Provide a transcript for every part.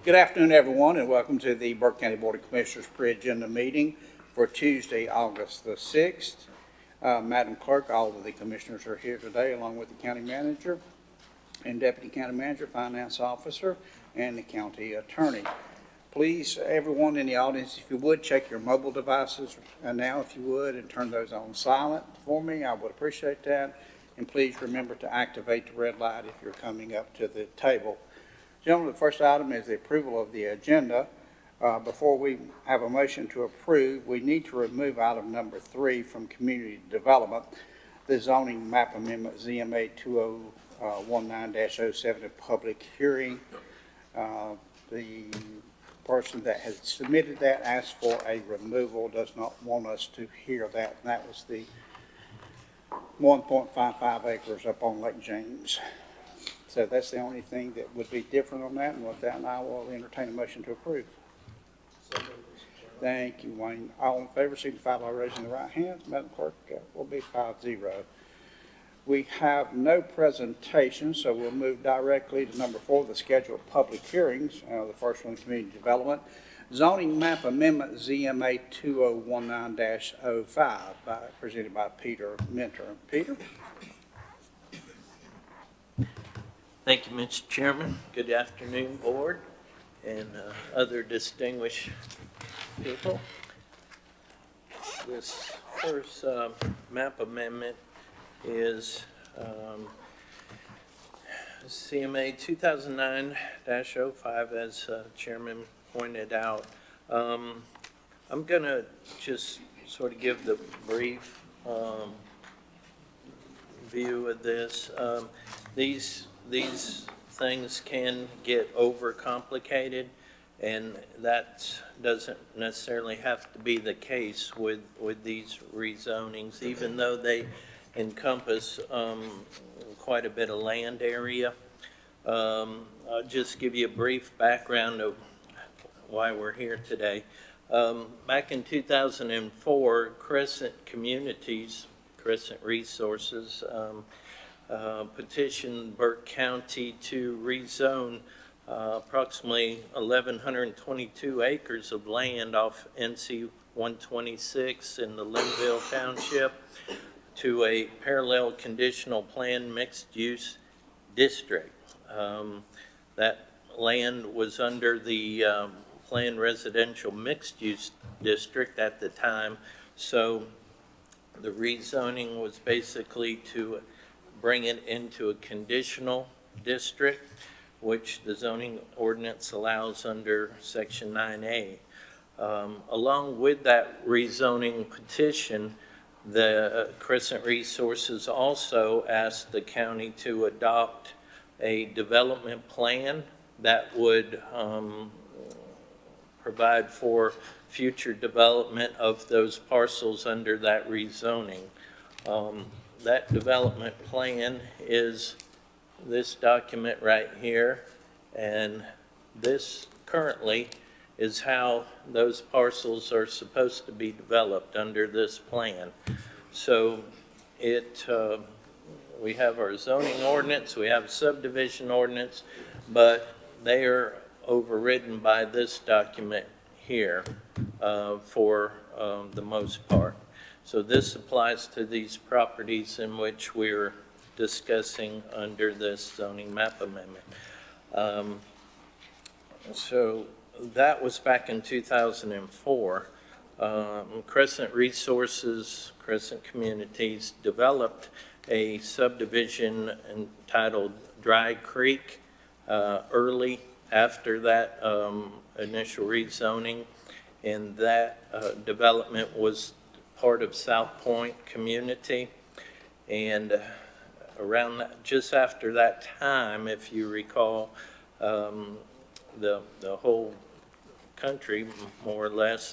Good afternoon, everyone, and welcome to the Burke County Board of Commissioners pre-agenda meeting for Tuesday, August the 6th. Madam Clerk, all of the commissioners are here today, along with the county manager and deputy county manager, finance officer, and the county attorney. Please, everyone in the audience, if you would, check your mobile devices now, if you would, and turn those on silent for me. I would appreciate that. And please remember to activate the red light if you're coming up to the table. Gentlemen, the first item is the approval of the agenda. Before we have a motion to approve, we need to remove item number 3 from community development, the zoning map amendment ZMA 2019-07, a public hearing. The person that has submitted that asked for a removal, does not want us to hear that, and that was the 1.55 acres up on Lake James. So that's the only thing that would be different on that, and with that, I will entertain a motion to approve. Thank you, Wayne. All in favor, signify by raising the right hand. Madam Clerk, will be 5-0. We have no presentation, so we'll move directly to number 4, the scheduled public hearings. The first one, community development. Zoning map amendment ZMA 2019-05, presented by Peter Mentor. Peter? Thank you, Mr. Chairman. Good afternoon, board and other distinguished people. This first map amendment is CMA 2009-05, as Chairman pointed out. I'm going to just sort of give the brief view of this. These things can get overcomplicated, and that doesn't necessarily have to be the case with these rezonings, even though they encompass quite a bit of land area. I'll just give you a brief background of why we're here today. Back in 2004, Crescent Resources, petitioned Burke County to rezone approximately 1,122 acres of land off NC 126 in the Linville Township to a parallel conditional plan mixed-use district. That land was under the planned residential mixed-use district at the time, so the rezoning was basically to bring it into a conditional district, which the zoning ordinance allows under Section 9A. Along with that rezoning petition, the Crescent Resources also asked the county to adopt a development plan that would provide for future development of those parcels under that rezoning. That development plan is this document right here, and this currently is how those parcels are supposed to be developed under this plan. So we have our zoning ordinance, we have subdivision ordinance, but they are overridden by this document here for the most part. So this applies to these properties in which we're discussing under this zoning map amendment. So that was back in 2004. Crescent Resources, Crescent Communities developed a subdivision entitled Dry Creek early after that initial rezoning, and that development was part of South Point community. And around that, just after that time, if you recall, the whole country more or less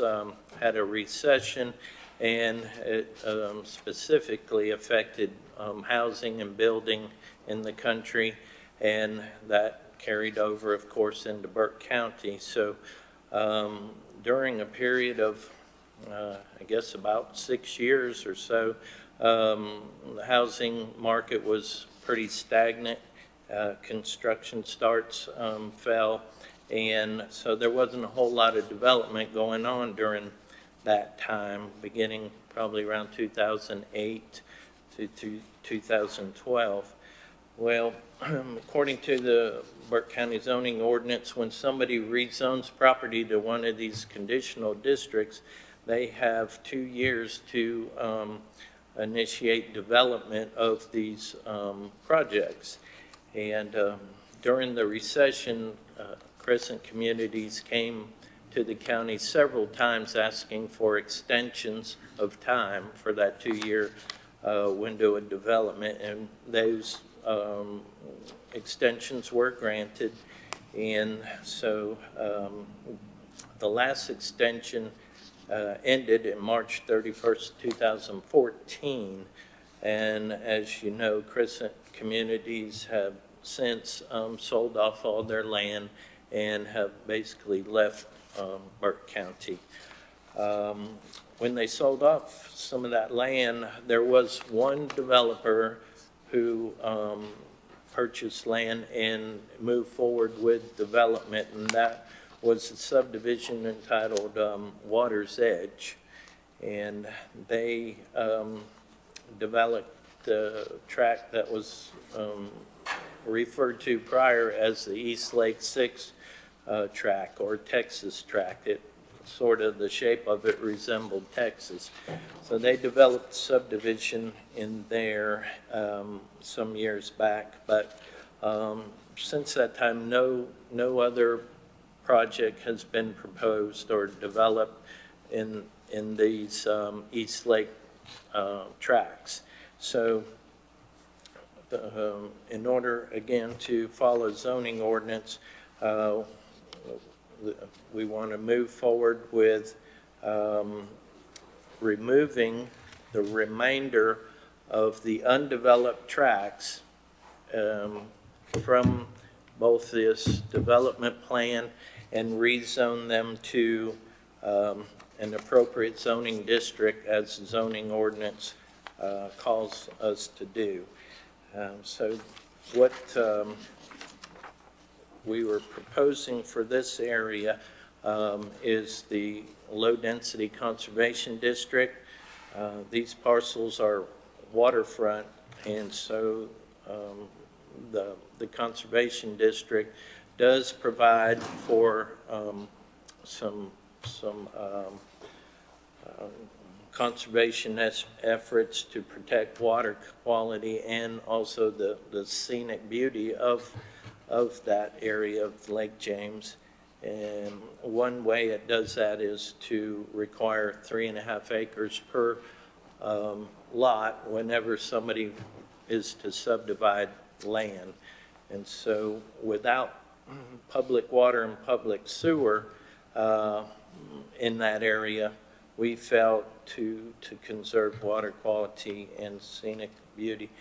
had a recession, and it specifically affected housing and building in the country, and that carried over, of course, into Burke County. So during a period of I guess about 6 years or so, the housing market was pretty stagnant. Construction starts fell, And so there wasn't a whole lot of development going on during that time, beginning probably around 2008 to 2012. Well, according to the Burke County zoning ordinance, when somebody rezones property to one of these conditional districts, they have 2 years to initiate development of these projects. And during the recession, Crescent Communities came to the county several times asking for extensions of time for that 2-year window of development, and those extensions were granted. And so the last extension ended in March 31st, 2014. And as you know, Crescent Communities have since sold off all their land and have basically left Burke County. When they sold off some of that land, there was one developer who purchased land and moved forward with development, and that was a subdivision entitled Water's Edge. And they developed the tract that was referred to prior as the East Lake 6 tract or Texas tract. It sort of, the shape of it resembled Texas. So they developed subdivision in there some years back, but since that time, no other project has been proposed or developed in these East Lake tracts. So in order, again, to follow zoning ordinance, we want to move forward with removing the remainder of the undeveloped tracts from both this development plan and rezone them to an appropriate zoning district as the zoning ordinance calls us to do. So what we were proposing for this area is the low-density conservation district. These parcels are waterfront, and so the conservation district does provide for some conservation efforts to protect water quality and also the scenic beauty of that area of Lake James. And one way it does that is to require 3.5 acres per lot whenever somebody is to subdivide land. And so without public water and public sewer in that area, we felt to conserve water quality and scenic beauty,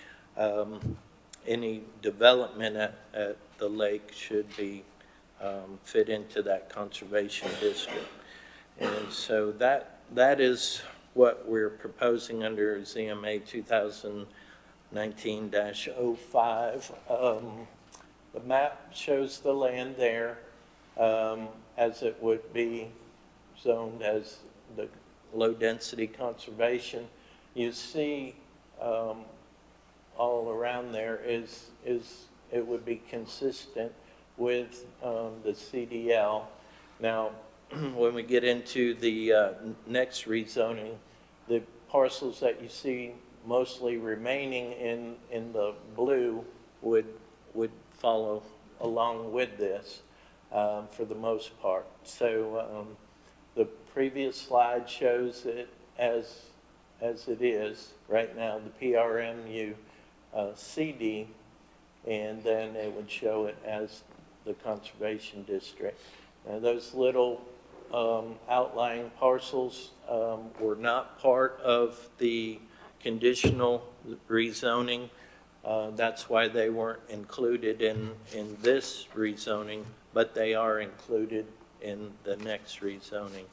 any development at the lake should be fit into that conservation district. And so that is what we're proposing under ZMA 2019-05. The map shows the land there as it would be zoned as the low-density conservation. You see all around there is it would be consistent with the CDL. Now, when we get into the next rezoning, the parcels that you see mostly remaining in the blue would follow along with this for the most part. So the previous slide shows it as it is right now, the PRMU CD, and then it would show it as the conservation district. Now, those little outlying parcels were not part of the conditional rezoning. That's why they weren't included in this rezoning, but they are included in the next rezoning.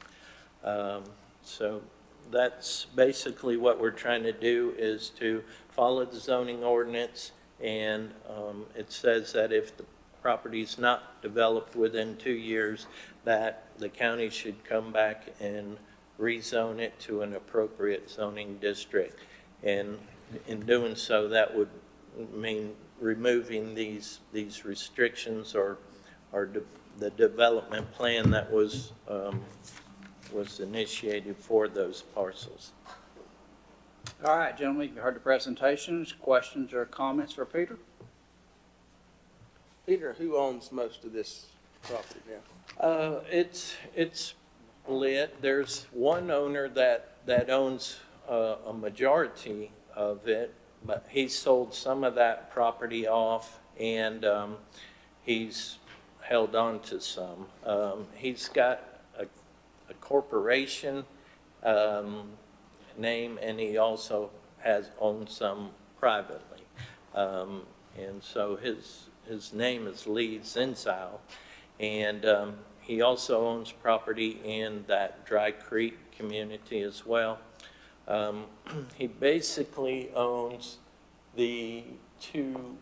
So that's basically what we're trying to do, is to follow the zoning ordinance, and it says that if the property's not developed within 2 years, that the county should come back and rezone it to an appropriate zoning district. And in doing so, that would mean removing these restrictions or the development plan that was initiated for those parcels. All right, gentlemen, you've heard the presentations. Questions or comments for Peter? Peter, who owns most of this property now? It's split. There's one owner that owns a majority of it, but he sold some of that property off, and he's held on to some. He's got a corporation name, and he also owns some privately. And so his name is Lee Zinzau, and he also owns property in that Dry Creek community as well. He basically owns the two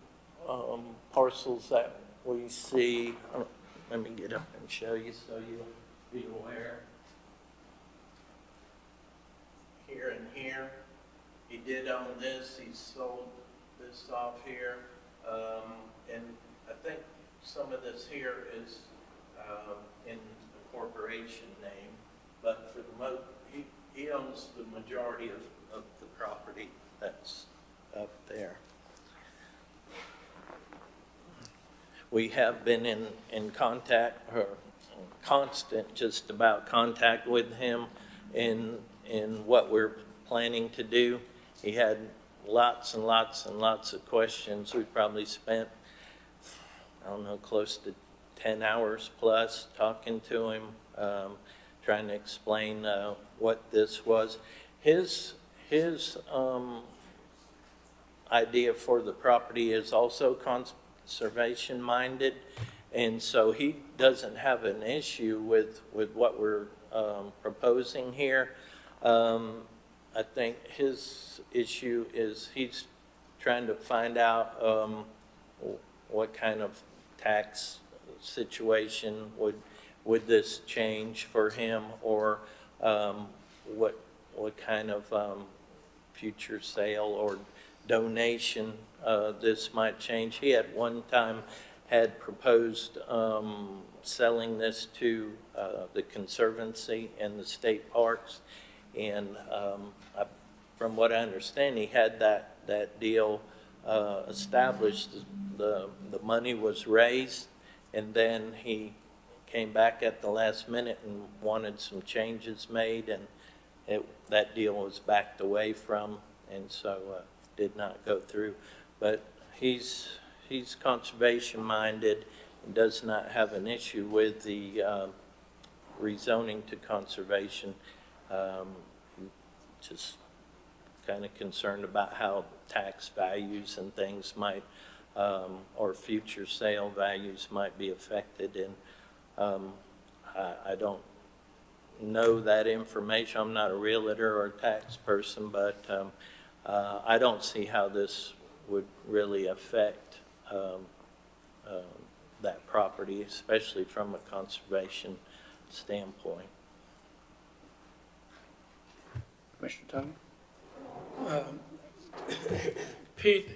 parcels that we see. Let me get up and show you so you'll be aware. Here and here. He did own this. He sold this off here. And I think some of this here is in the corporation name, but for the he owns the majority of the property that's up there. We have been in contact, or constant just about contact with him in what we're planning to do. He had lots and lots and lots of questions. We probably spent, I don't know, close to 10 hours plus talking to him, trying to explain what this was. His idea for the property is also conservation minded, and so he doesn't have an issue with what we're proposing here. I think his issue is he's trying to find out what kind of tax situation would this change for him, or what kind of future sale or donation this might change. He at one time had proposed selling this to the Conservancy and the state parks, and from what I understand, he had that deal established. The money was raised, and then he came back at the last minute and wanted some changes made, and that deal was backed away from, and so did not go through. But he's conservation minded and does not have an issue with the rezoning to conservation. Just kind of concerned about how tax values and things might, or future sale values might be affected. And I don't know that information. I'm not a realtor or a tax person, but I don't see how this would really affect that property, especially from a conservation standpoint. Commissioner Tony? Pete,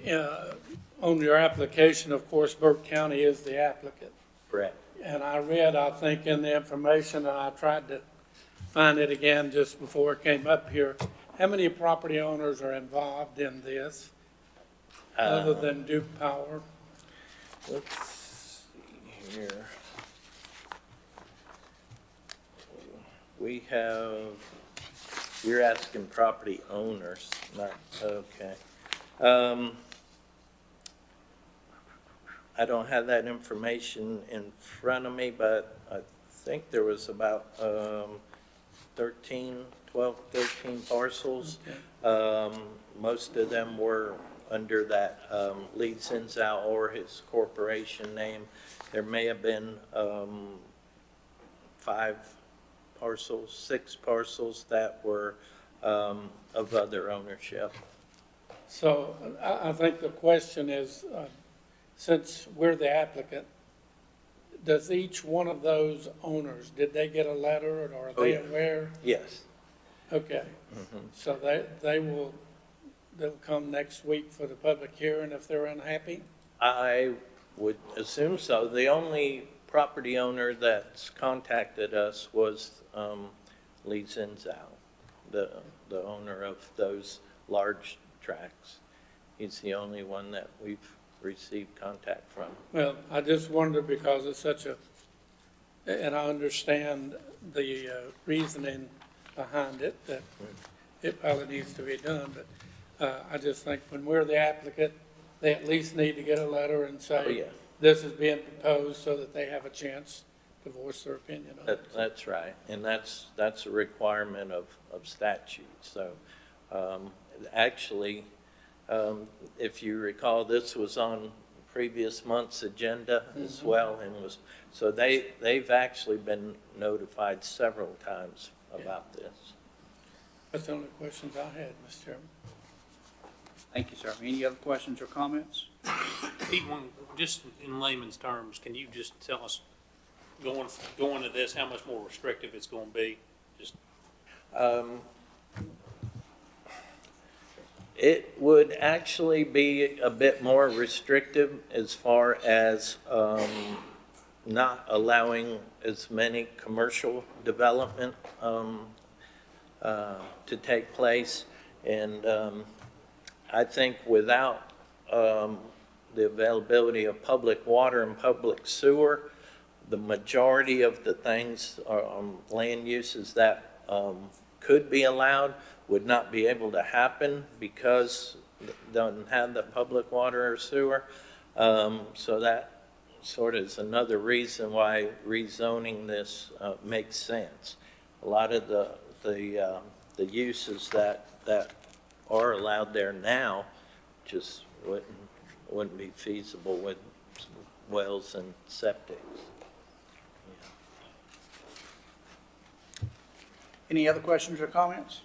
on your application, of course, Burke County is the applicant. Correct. And I read, I think, in the information, and I tried to find it again just before it came up here. How many property owners are involved in this, other than Duke Power? Let's see here. We have, you're asking property owners, not, okay. I don't have that information in front of me, but I think there was about 13 parcels. Okay. Most of them were under that Lee Zinzau or his corporation name. There may have been 5 parcels, 6 parcels that were of other ownership. So I think the question is, since we're the applicant, does each one of those owners, did they get a letter, or are Oh, they yeah. aware? Yes. Okay, so they'll come next week for the public hearing if they're unhappy? I would assume so. The only property owner that's contacted us was Lee Zinzao, the owner of those large tracts. He's the only one that we've received contact from. Well, I just wondered because it's such a, and I understand the reasoning behind it, that it probably needs to be done, but I just think when we're the applicant, they at least need to get a letter and Oh, say, yeah. this is being proposed, so that they have a chance to voice their opinion on it. That's right, and that's a requirement of statute. So, actually, if you recall, this was on previous month's agenda as well, and so they've actually been notified several times about this. That's the only questions I had, Mr. Chairman. Thank you, sir. Any other questions or comments? Pete, just in layman's terms, can you just tell us, going to this, how much more restrictive it's going to be? Just It would actually be a bit more restrictive as far as not allowing as many commercial development to take place. And I think without the availability of public water and public sewer, the majority of the things, land uses that could be allowed would not be able to happen because it doesn't have the public water or sewer. So that sort of is another reason why rezoning this makes sense. A lot of the uses that are allowed there now just wouldn't be feasible with wells and septics. Any other questions or comments?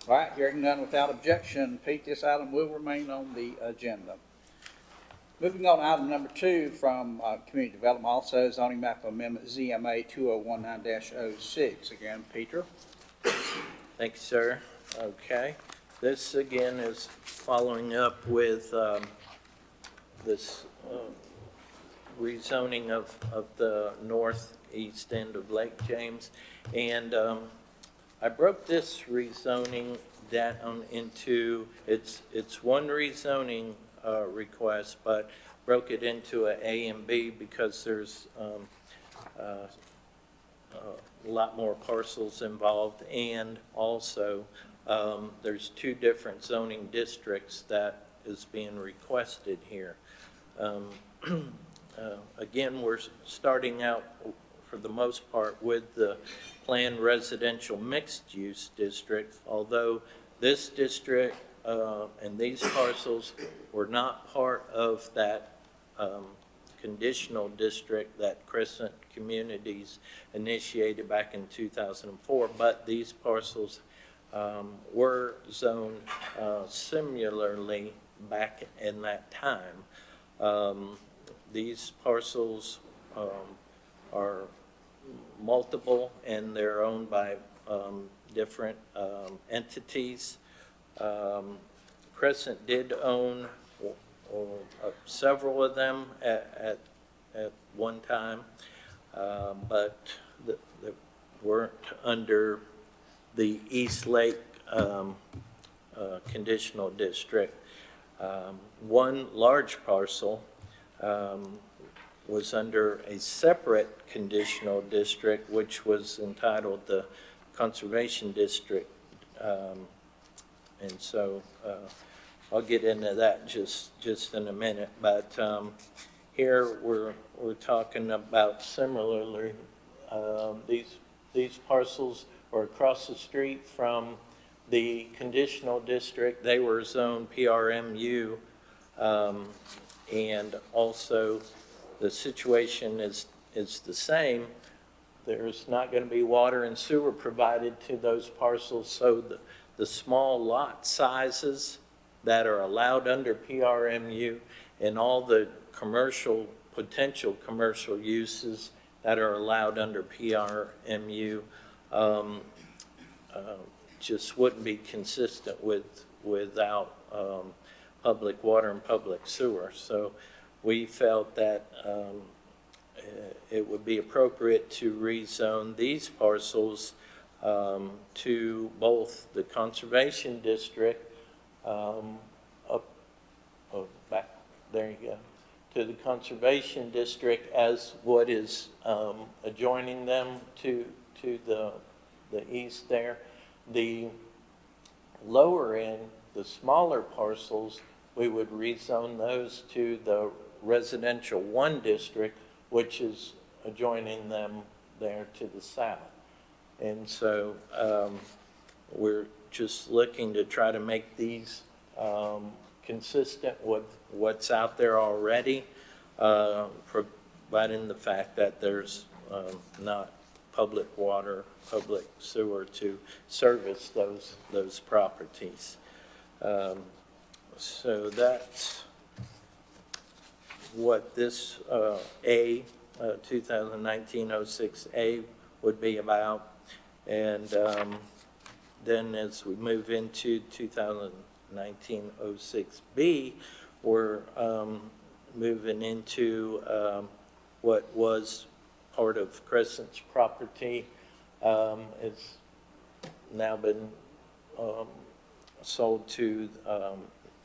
All right, hearing none without objection, Pete, this item will remain on the agenda. Moving on to item number 2 from Community Development, also zoning map amendment ZMA 2019-06. Again, Peter. Thank you, sir. Okay. This again is following up with this rezoning of the northeast end of Lake James. And I broke this rezoning down into, it's one rezoning request, but broke it into a A and B because there's a lot more parcels involved, and also there's 2 different zoning districts that is being requested here. Again, we're starting out for the most part with the planned residential mixed-use district, although this district and these parcels were not part of that conditional district that Crescent Communities initiated back in 2004, but these parcels were zoned similarly back in that time. These parcels are multiple, and they're owned by different entities. Crescent did own several of them at one time, but they weren't under the East Lake conditional district. One large parcel was under a separate conditional district, which was entitled the Conservation District. And so I'll get into that just in a minute. But here we're talking about similarly, these parcels are across the street from the conditional district. They were zoned PRMU, and also the situation is the same. There's not going to be water and sewer provided to those parcels, so the small lot sizes that are allowed under PRMU and all the commercial potential commercial uses that are allowed under PRMU just wouldn't be consistent without public water and public sewer. So we felt that it would be appropriate to rezone these parcels to both the conservation district, back, there you go, to the conservation district as what is adjoining them to the east there. The lower end, the smaller parcels, we would rezone those to the residential 1 district, which is adjoining them there to the south. And so we're just looking to try to make these consistent with what's out there already, providing the fact that there's not public water, public sewer to service those properties. So that's what this 2019-06A would be about. And then as we move into 2019-06B, we're moving into what was part of Crescent's property. It's now been sold to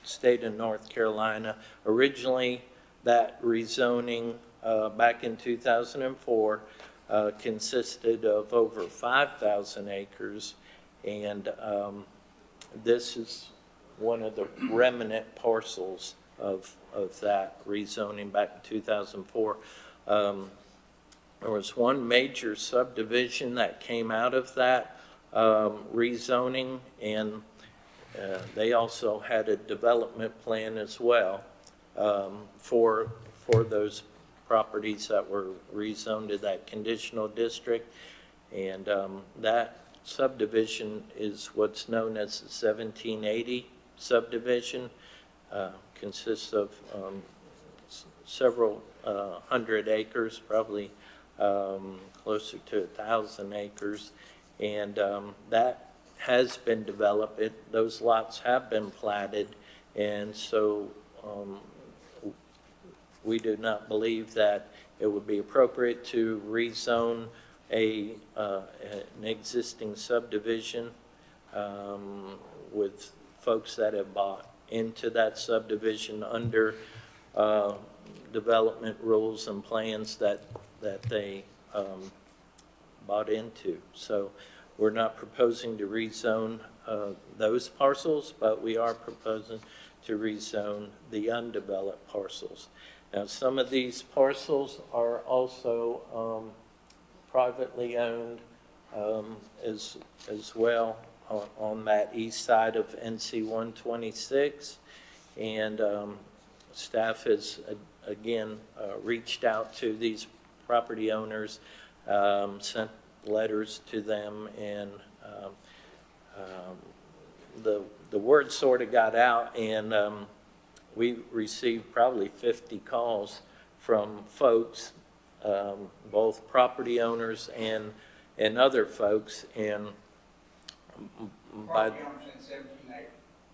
state of North Carolina. Originally, that rezoning back in 2004 consisted of over 5,000 acres, and this is one of the remnant parcels of that rezoning back in 2004. There was one major subdivision that came out of that rezoning, and they also had a development plan as well for those properties that were rezoned to that conditional district. And that subdivision is what's known as the 1780 subdivision. Consists of several hundred acres, probably closer to 1,000 acres, and that has been developed. Those lots have been platted, and so we do not believe that it would be appropriate to rezone an existing subdivision with folks that have bought into that subdivision under development rules and plans that they bought into. So we're not proposing to rezone those parcels, but we are proposing to rezone the undeveloped parcels. Now, some of these parcels are also privately owned as well on that east side of NC 126, and staff has again reached out to these property owners, sent letters to them, and the word sort of got out, and we received probably 50 calls from folks, both property owners and other folks, and by Property owners in 1780.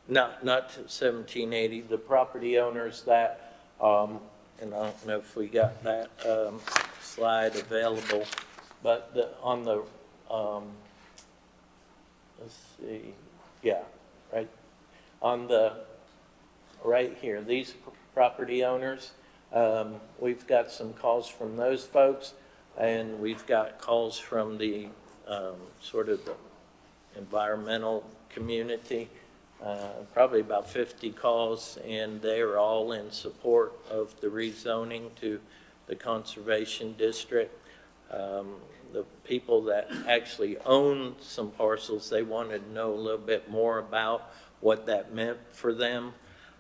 not 1780, the property owners that, and I don't know if we got that slide available, but on the, let's see, yeah, right, on the, right here, these property owners, we've got some calls from those folks, and we've got calls from the sort of the environmental community, probably about 50 calls, and they are all in support of the rezoning to the conservation district. The people that actually own some parcels, they wanted to know a little bit more about what that meant for them,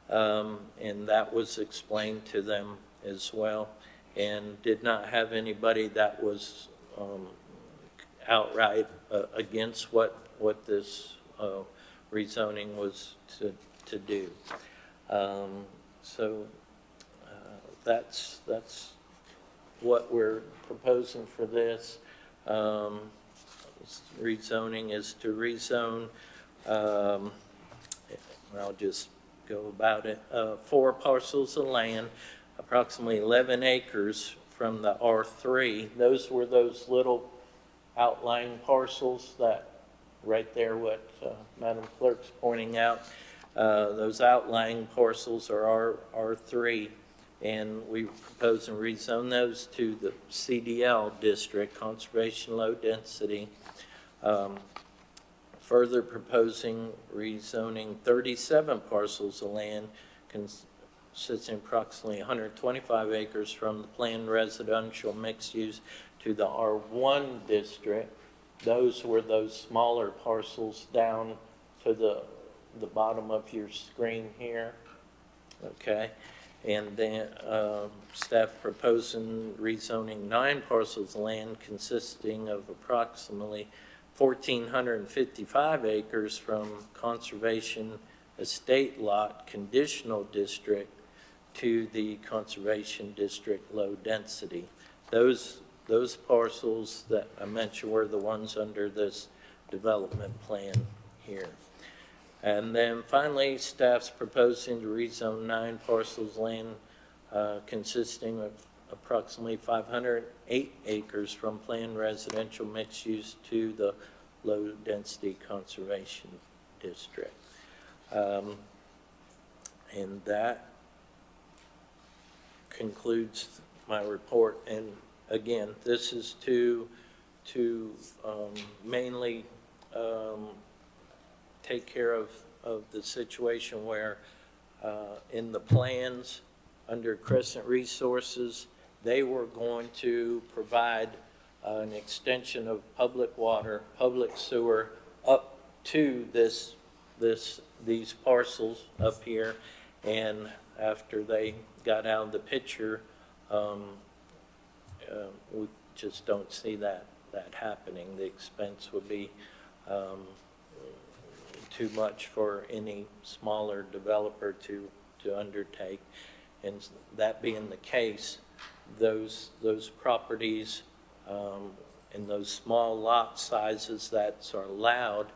and that was explained to them as well, and did not have anybody that was outright against what this rezoning was to do. So that's what we're proposing for this rezoning is to rezone, I'll just go about it, 4 parcels of land, approximately 11 acres from the R3. Those were those little outlying parcels that, right there, what Madam Clerk's pointing out. Those outlying parcels are R3, and we propose to rezone those to the CDL district, Conservation Low Density. Further proposing rezoning 37 parcels of land consisting approximately 125 acres from the planned residential mixed use to the R1 district. Those were those smaller parcels down to the bottom of your screen here. Okay. And then staff proposing rezoning 9 parcels of land consisting of approximately 1,455 acres from Conservation Estate Lot Conditional District to the Conservation District Low Density. Those parcels that I mentioned were the ones under this development plan here. And then finally, staff's proposing to rezone 9 parcels of land consisting of approximately 508 acres from planned residential mixed use to the low density conservation district. And that concludes my report. And again, this is to mainly take care of the situation where in the plans under Crescent Resources, they were going to provide an extension of public water, public sewer up to these parcels up here. And after they got out of the picture, we just don't see that happening. The expense would be too much for any smaller developer to undertake. And that being the case, those properties and those small lot sizes that are allowed,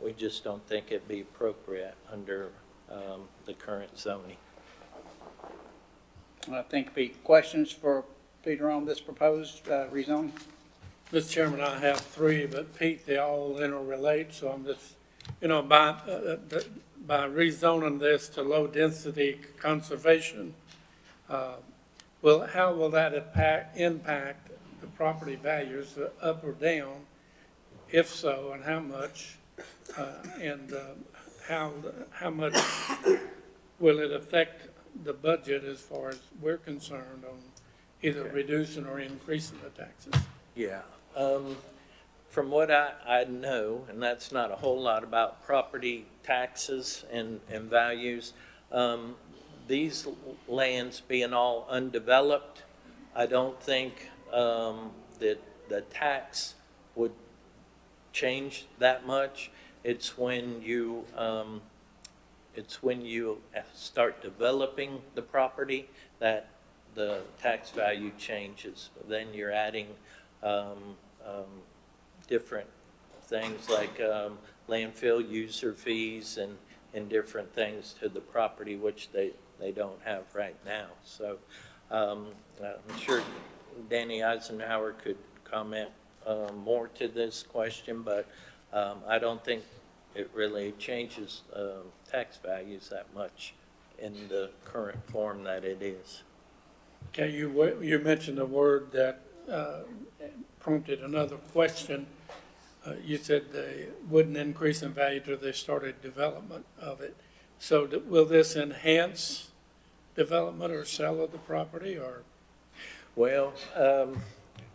we just don't think it'd be appropriate under the current zoning. I think, Pete, questions for Peter on this proposed rezoning? Mr. Chairman, I have 3, but Pete, they all interrelate, so I'm just, by rezoning this to low-density conservation, how will that impact the property values, up or down? If so, and how much? And how much will it affect the budget as far as we're concerned on either reducing or increasing the taxes? Yeah. From what I know, and that's not a whole lot about property taxes and values, these lands being all undeveloped, I don't think that the tax would change that much. It's when you start developing the property that the tax value changes. Then you're adding different things like landfill user fees and different things to the property, which they don't have right now. So I'm sure Danny Eisenhower could comment more to this question, but I don't think it really changes tax values that much in the current form that it is. Okay, you mentioned a word that prompted another question. You said they wouldn't increase in value till they started development of it. So will this enhance development or sale of the property, or? Well,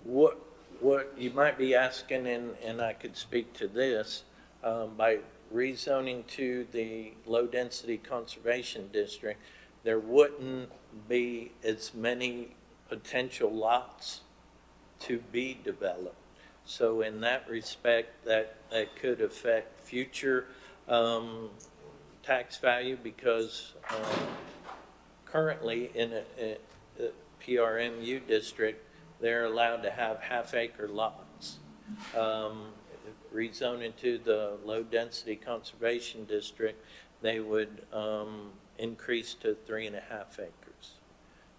what you might be asking, and I could speak to this, by rezoning to the low-density conservation district, there wouldn't be as many potential lots to be developed. So in that respect, that could affect future currently PRMU district, they're allowed to have half-acre lots. Rezone into the low-density conservation district, they would increase to 3.5 acres.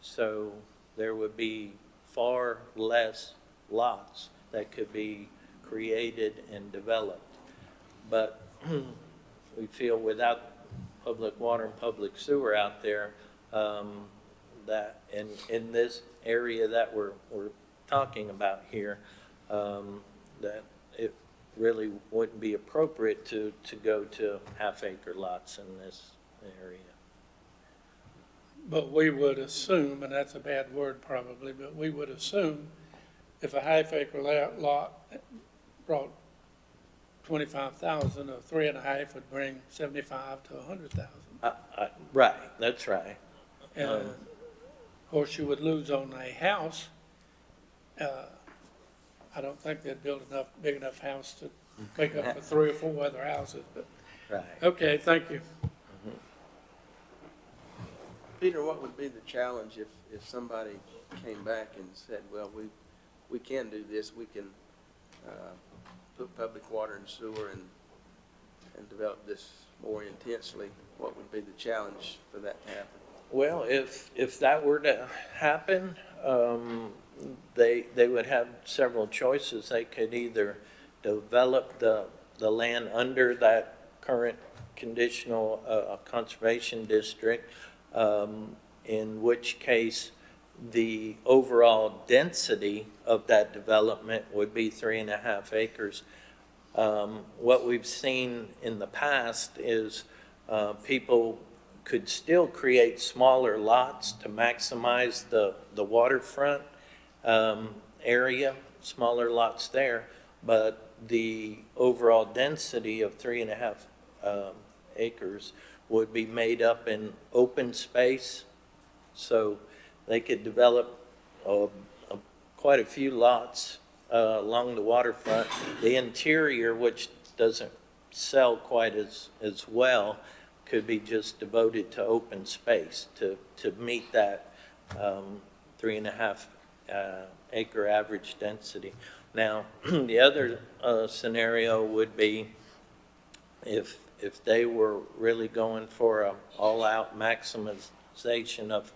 So there would be far less lots that could be created and developed. But we feel without public water and public sewer out there, that in this area that we're talking about here, that it really wouldn't be appropriate to go to half-acre lots in this area. But we would assume, and that's a bad word probably, but we would assume if a half-acre lot brought 25,000, or 3.5 would bring 75 to 100,000. Right, that's right. And of course, you would lose on a house. I don't think they'd build big enough house to make up for 3 or 4 other houses, but, Right. okay, thank you. Peter, what would be the challenge if somebody came back and said, well, we can do this, we can put public water and sewer and develop this more intensely? What would be the challenge for that to happen? Well, if that were to happen, they would have several choices. They could either develop the land under that current conditional conservation district, in which case the overall density of that development would be 3.5 acres. What we've seen in the past is people could still create smaller lots to maximize the waterfront area, smaller lots there, but the overall density of 3.5 acres would be made up in open space. So they could develop quite a few lots along the waterfront. The interior, which doesn't sell quite as well, could be just devoted to open space to meet that 3.5 acre average density. Now, the other scenario would be if they were really going for an all-out maximization of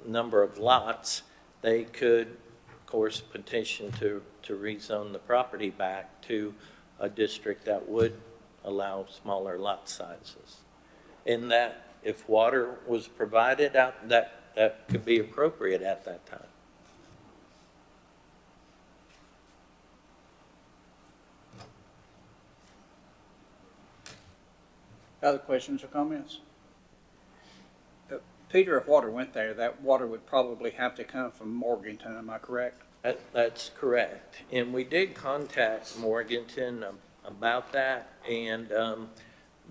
number of lots, they could, of course, petition to rezone the property back to a district that would allow smaller lot sizes. In that, if water was provided out, that could be appropriate at that time. Other questions or comments? Peter, if water went there, that water would probably have to come from Morganton, am I correct? That's correct. And we did contact Morganton about that, and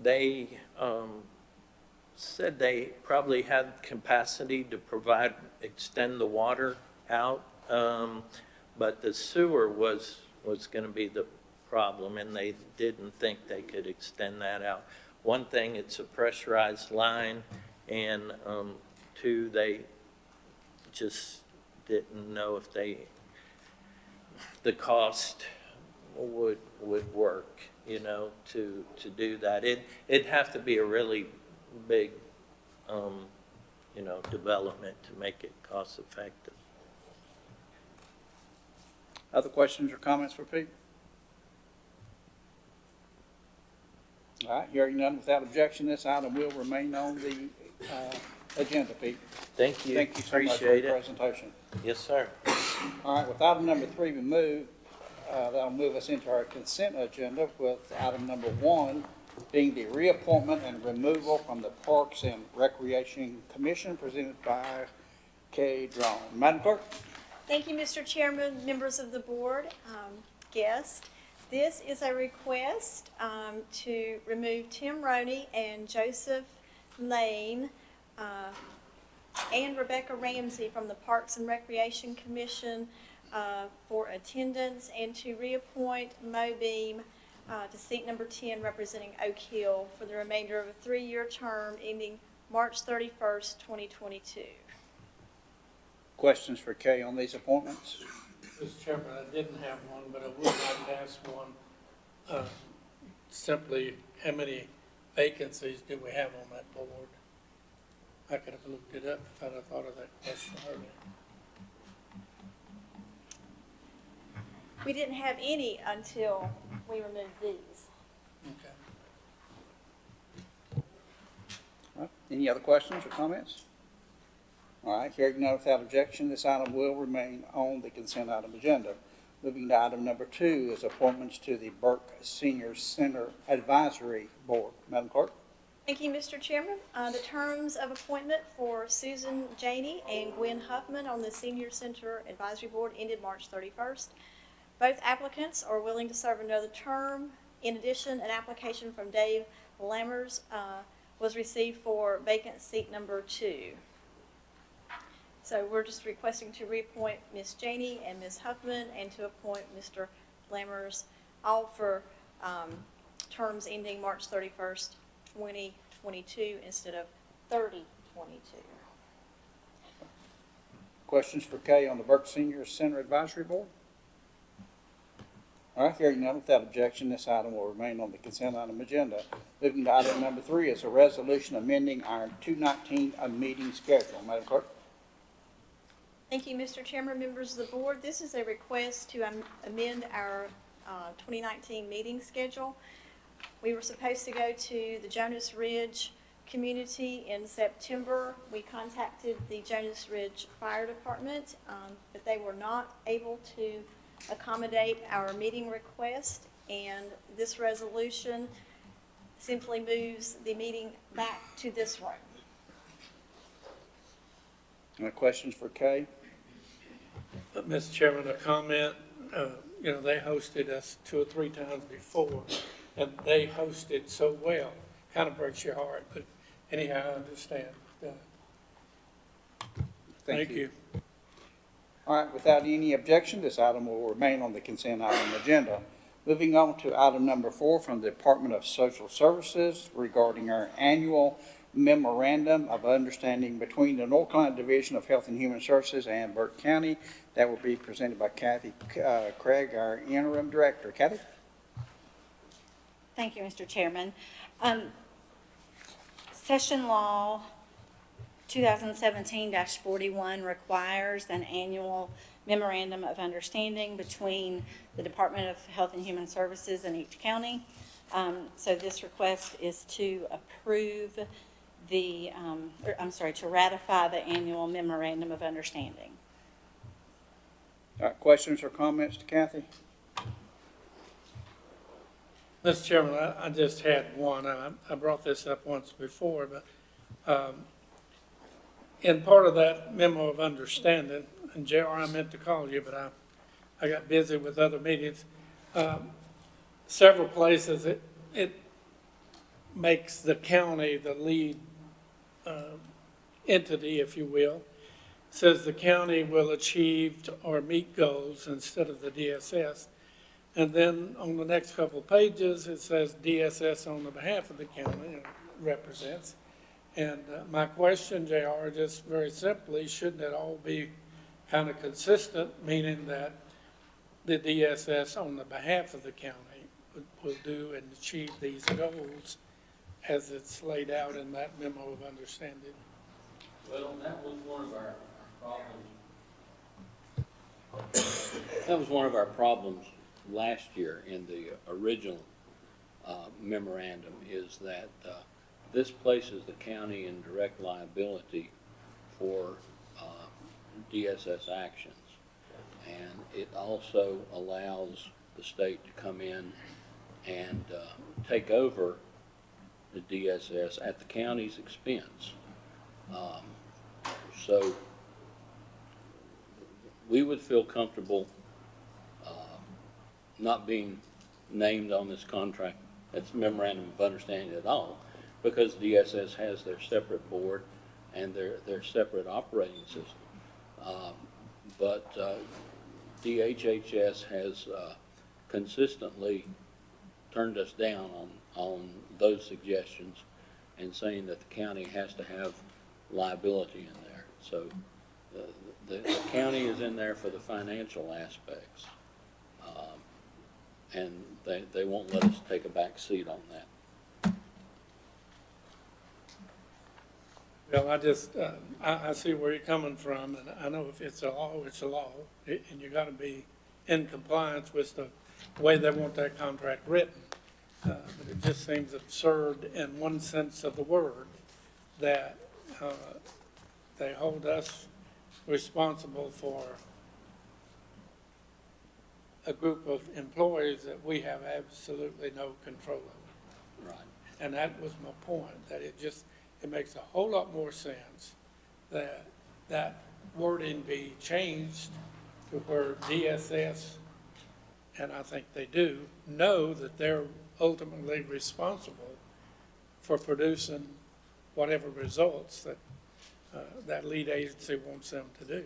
they said they probably had capacity to extend the water out, but the sewer was going to be the problem, and they didn't think they could extend that out. One thing, it's a pressurized line, and 2, they just didn't know if the cost would work, to do that. It'd have to be a really big, development to make it cost effective. Other questions or comments for Pete? All right, hearing none, without objection, this item will remain on the agenda, Pete. Thank you. Thank you so much for Appreciate your it. presentation. Yes, sir. All right, with item number 3 removed, that'll move us into our consent agenda with item number 1 being the reappointment and removal from the Parks and Recreation Commission presented by Kay Drone. Madam Clerk? Thank you, Mr. Chairman, members of the board, guests. This is a request to remove Tim Roney and Joseph Lane and Rebecca Ramsey from the Parks and Recreation Commission for attendance, and to reappoint Mo Beam to seat number 10 representing Oak Hill for the remainder of a 3-year term ending March 31st, 2022. Questions for Kay on these appointments? Mr. Chairman, I didn't have one, but I would like to ask one. Simply, how many vacancies do we have on that board? I could have looked it up if I'd have thought of that question earlier. We didn't have any until we removed these. Okay. All right. Any other questions or comments? All right, hearing none without objection, this item will remain on the consent item agenda. Moving to item number 2 is appointments to the Burke Senior Center Advisory Board. Madam Clerk? Thank you, Mr. Chairman. The terms of appointment for Susan Janey and Gwen Huffman on the Senior Center Advisory Board ended March 31st. Both applicants are willing to serve another term. In addition, an application from Dave Lammers was received for vacant seat number 2. So we're just requesting to reappoint Ms. Janey and Ms. Huffman and to appoint Mr. Lammers, all for terms ending March 31st, 2022 instead of 30/22. Questions for Kay on the Burke Senior Center Advisory Board? All right, hearing none without objection, this item will remain on the consent item agenda. Moving to item number 3 is a resolution amending our 219 meeting schedule. Madam Clerk? Thank you, Mr. Chairman, members of the board. This is a request to amend our 2019 meeting schedule. We were supposed to go to the Jonas Ridge community in September. We contacted the Jonas Ridge Fire Department, but they were not able to accommodate our meeting request, and this resolution simply moves the meeting back to this room. Any questions for Kay? Mr. Chairman, a comment. They hosted us 2 or 3 times before, and they hosted so well. Kind of breaks your heart, but anyhow, I understand. Thank you. All right, without any objection, this item will remain on the consent item agenda. Moving on to item number 4 from the Department of Social Services regarding our annual memorandum of understanding between the North Carolina Division of Health and Human Services and Burke County. That will be presented by Kathy Craig, our interim director. Kathy? Thank you, Mr. Chairman. Session Law 2017-41 requires an annual memorandum of understanding between the Department of Health and Human Services and each county. So this request is to approve to ratify the annual memorandum of understanding. All right, questions or comments to Kathy? Mr. Chairman, I just had one. I brought this up once before, but in part of that memo of understanding, and JR, I meant to call you, but I got busy with other meetings. Several places it makes the county the lead entity, if you will. It says the county will achieve or meet goals instead of the DSS. And then on the next couple of pages, it says DSS on the behalf of the county represents. And my question, JR, just very simply, shouldn't it all be kind of consistent, meaning that the DSS on the behalf of the county will do and achieve these goals as it's laid out in that memo of understanding? Well, that was one of our problems. That was one of our problems last year in the original memorandum, is that this places the county in direct liability for DSS actions. And it also allows the state to come in and take over the DSS at the county's expense. So we would feel comfortable not being named on this contract, that's memorandum of understanding at all, because DSS has their separate board and their separate operating system. But DHHS has consistently turned us down on those suggestions and saying that the county has to have liability in there. So the county is in there for the financial aspects. And they won't let us take a back seat on that. Well, I just, I see where you're coming from, and I know if it's a law, it's a law, and you gotta be in compliance with the way they want that contract written. But it just seems absurd in one sense of the word that, they hold us responsible for a group of employees that we have absolutely no control over. Right. And that was my point, that it makes a whole lot more sense that that wording be changed to where DSS, and I think they do, know that they're ultimately responsible for producing whatever results that, that lead agency wants them to do.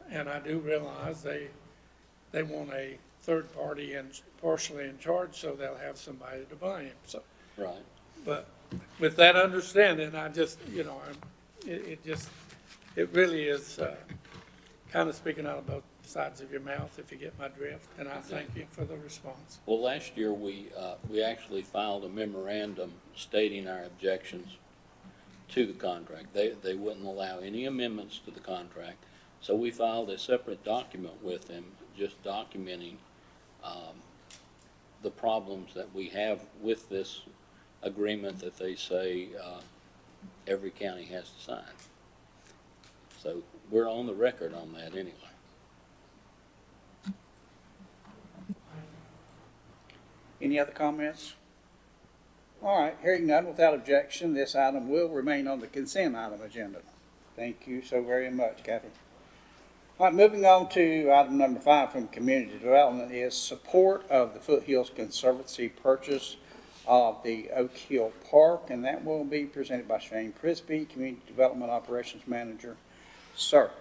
And I do realize they want a third party and partially in charge, so they'll have somebody to blame, so. Right. But with that understanding, I just, it really is kind of speaking out of both sides of your mouth, if you get my drift, and I thank you for the response. Well, last year, we actually filed a memorandum stating our objections to the contract. They wouldn't allow any amendments to the contract, so we filed a separate document with them, just documenting the problems that we have with this agreement that they say every county has to sign. So we're on the record on that anyway. Any other comments? All right, hearing none, without objection, this item will remain on the consent item agenda. Thank you so very much, Kathy. All right, moving on to item number 5 from Community Development is support of the Foothills Conservancy purchase of the Oak Hill Park, and that will be presented by Shane Prisby, Community Development Operations Manager. Sir.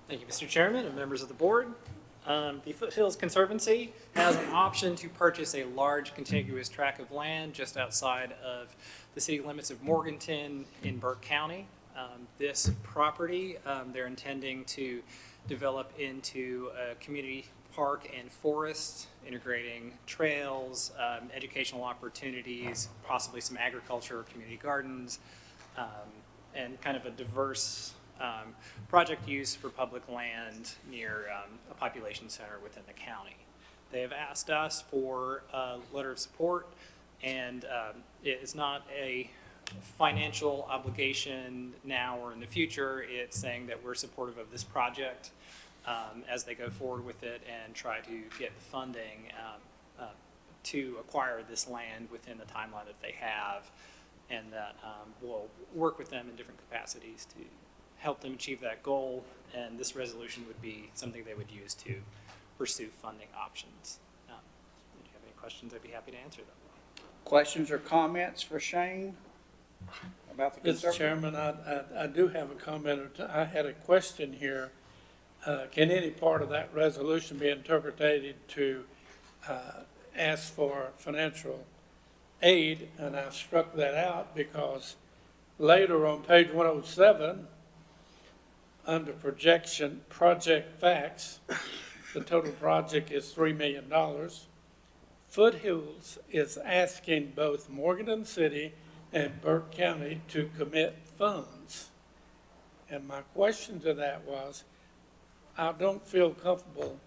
Thank you, Mr. Chairman and members of the board. The Foothills Conservancy has an option to purchase a large contiguous tract of land just outside of the city limits of Morganton in Burke County. This property, they're intending to develop into a community park and forest, integrating trails, educational opportunities, possibly some agriculture, community gardens, and kind of a diverse project use for public land near a population center within the county. They have asked us for a letter of support, and it is not a financial obligation now or in the future. It's saying that we're supportive of this project as they go forward with it and try to get the funding to acquire this land within the timeline that they have, and that we'll work with them in different capacities to help them achieve that goal, and this resolution would be something they would use to pursue funding options. If you have any questions, I'd be happy to answer them. Questions or comments for Shane about the Mr. conservancy? Chairman, I do have a comment or two. I had a question here. Can any part of that resolution be interpreted to ask for financial aid? And I struck that out because later on page 107, under project facts, the total project is $3 million. Foothills is asking both Morganton City and Burke County to commit funds. And my question to that was, I don't feel comfortable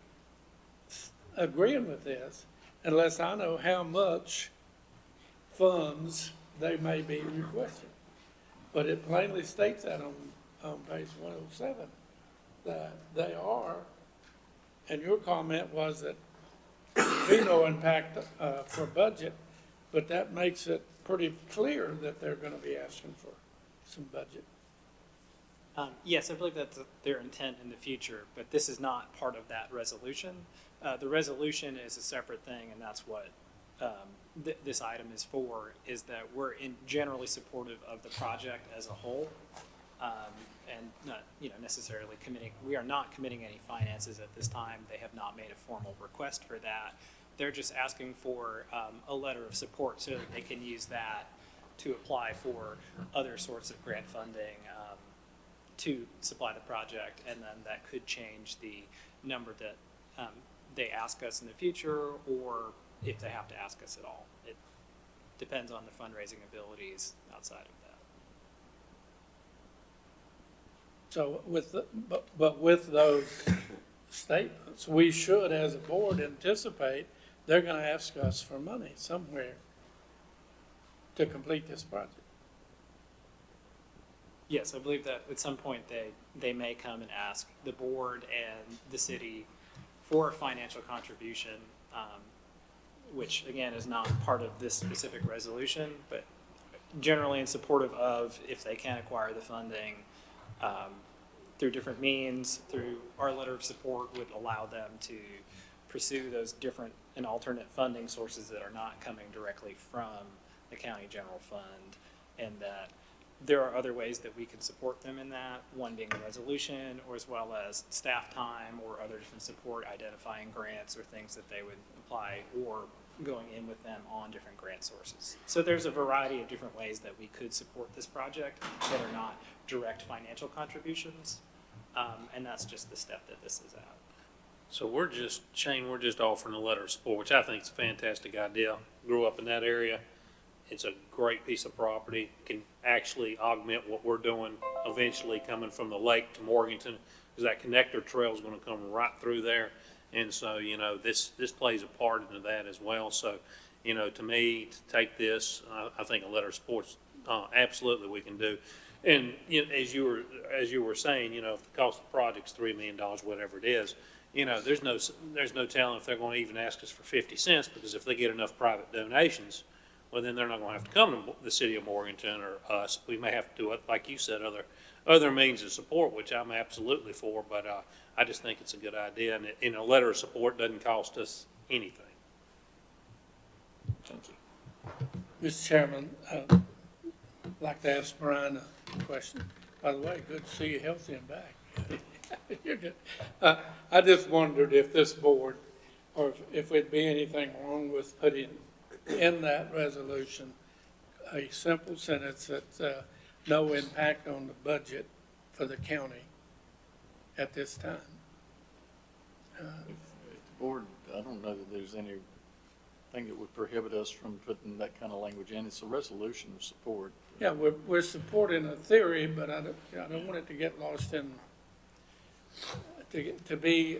agreeing with this unless I know how much funds they may be requesting. But it plainly states that on page 107, that they are, and your comment was that there'd be no impact for budget, but that makes it pretty clear that they're going to be asking for some budget. Yes, I believe that's their intent in the future, but this is not part of that resolution. The resolution is a separate thing, and that's what this item is for, is that we're generally supportive of the project as a whole, and not, necessarily committing. We are not committing any finances at this time. They have not made a formal request for that. They're just asking for a letter of support so that they can use that to apply for other sorts of grant funding to supply the project, and then that could change the number that they ask us in the future, or if they have to ask us at all. It depends on the fundraising abilities outside of that. So but with those statements, we should, as a board, anticipate they're gonna ask us for money somewhere to complete this project. Yes, I believe that at some point they may come and ask the board and the city for a financial contribution, which again is not part of this specific resolution, but generally in supportive of if they can acquire the funding through different means, through our letter of support would allow them to pursue those different and alternate funding sources that are not coming directly from the county general fund, and that there are other ways that we can support them in that, one being a resolution, or as well as staff time or other different support, identifying grants or things that they would apply, or going in with them on different grant sources. So there's a variety of different ways that we could support this project that are not direct financial contributions, and that's just the step that this is at. So Shane, we're just offering a letter of support, which I think is a fantastic idea. Grew up in that area. It's a great piece of property, can actually augment what we're doing eventually coming from the lake to Morganton, because that connector trail is going to come right through there. And so, this plays a part into that as well. So, to me, to take this, I think a letter of support, absolutely we can do. And as you were saying, if the cost of the project's $3 million, whatever it is, there's no telling if they're going to even ask us for 50 cents, because if they get enough private donations, well, then they're not going to have to come to the city of Morganton or us. We may have to do it, like you said, other means of support, which I'm absolutely for, but I just think it's a good idea, and a letter of support doesn't cost us anything. Thank you. Mr. Chairman, I'd like to ask Brian a question. By the way, good to see you healthy and back. You're good. I just wondered if this board, or if there'd be anything wrong with putting in that resolution a simple sentence that no impact on the budget for the county at this time. If the board, I don't know that there's anything that would prohibit us from putting that kind of language in. It's a resolution of support. Yeah, we're supporting a theory, but I don't want it to get lost in, to be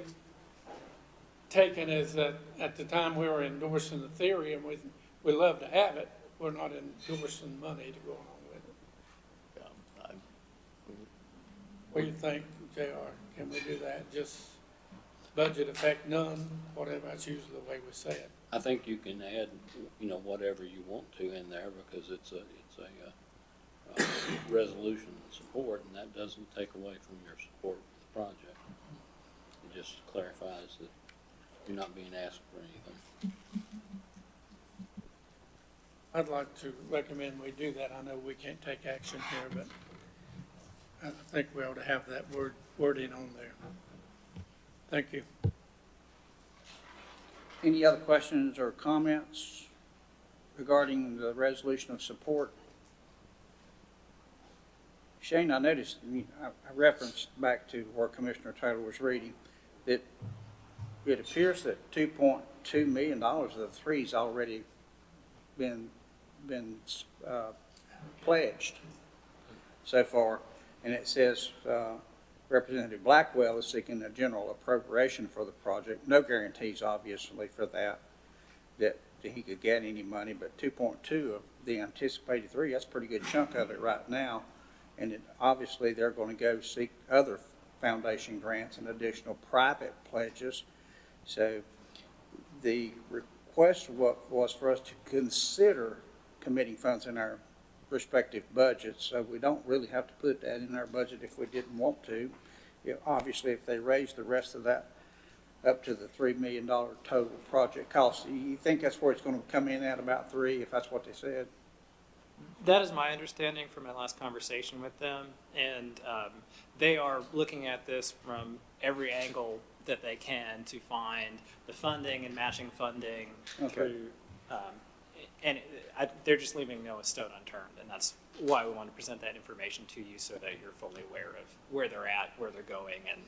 taken as that at the time we were endorsing the theory, and we love to have it, we're not endorsing money to go along with it. What do you think, JR? Can we do that? Just budget effect none, whatever, that's usually the way we say it. I think you can add, whatever you want to in there, because it's a resolution of support, and that doesn't take away from your support for the project. It just clarifies that you're not being asked for anything. I'd like to recommend we do that. I know we can't take action here, but I think we ought to have that wording on there. Thank you. Any other questions or comments regarding the resolution of support? Shane, I noticed, I referenced back to where Commissioner Taylor was reading, that it appears that $2.2 million of the three's already been pledged so far. And it says Representative Blackwell is seeking a general appropriation for the project. No guarantees, obviously, for that he could get any money, but 2.2 of the anticipated 3, that's a pretty good chunk of it right now. And obviously, they're going to go seek other foundation grants and additional private pledges. So the request was for us to consider committing funds in our respective budgets. So we don't really have to put that in our budget if we didn't want to. Obviously, if they raise the rest of that up to the $3 million total project cost, you think that's where it's going to come in at, about 3, if that's what they said? That is my understanding from my last conversation with them, and they are looking at this from every angle that they can to find the funding and matching funding through And they're just leaving no stone unturned, and that's why we want to present that information to you so that you're fully aware of where they're at, where they're going, and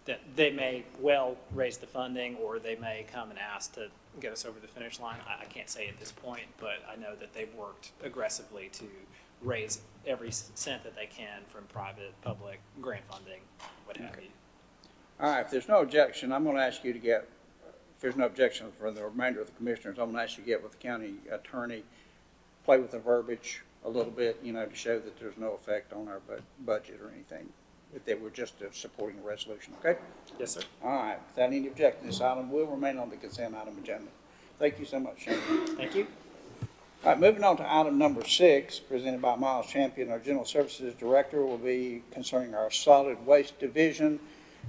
that they may well raise the funding, or they may come and ask to get us over the finish line. I can't say at this point, but I know that they've worked aggressively to raise every cent that they can from private, public, grant funding, what have you. All right, if there's no objection, I'm going to ask you to get, if there's no objection for the remainder of the commissioners, I'm going to ask you to get with the county attorney, play with the verbiage a little bit, to show that there's no effect on our budget or anything, if they were just supporting the resolution, okay? Yes, sir. All right, without any objection, this item will remain on the consent item agenda. Thank you so much, Shane. Thank you. All right, moving on to item number 6, presented by Miles Champion, our General Services Director, will be concerning our solid waste division,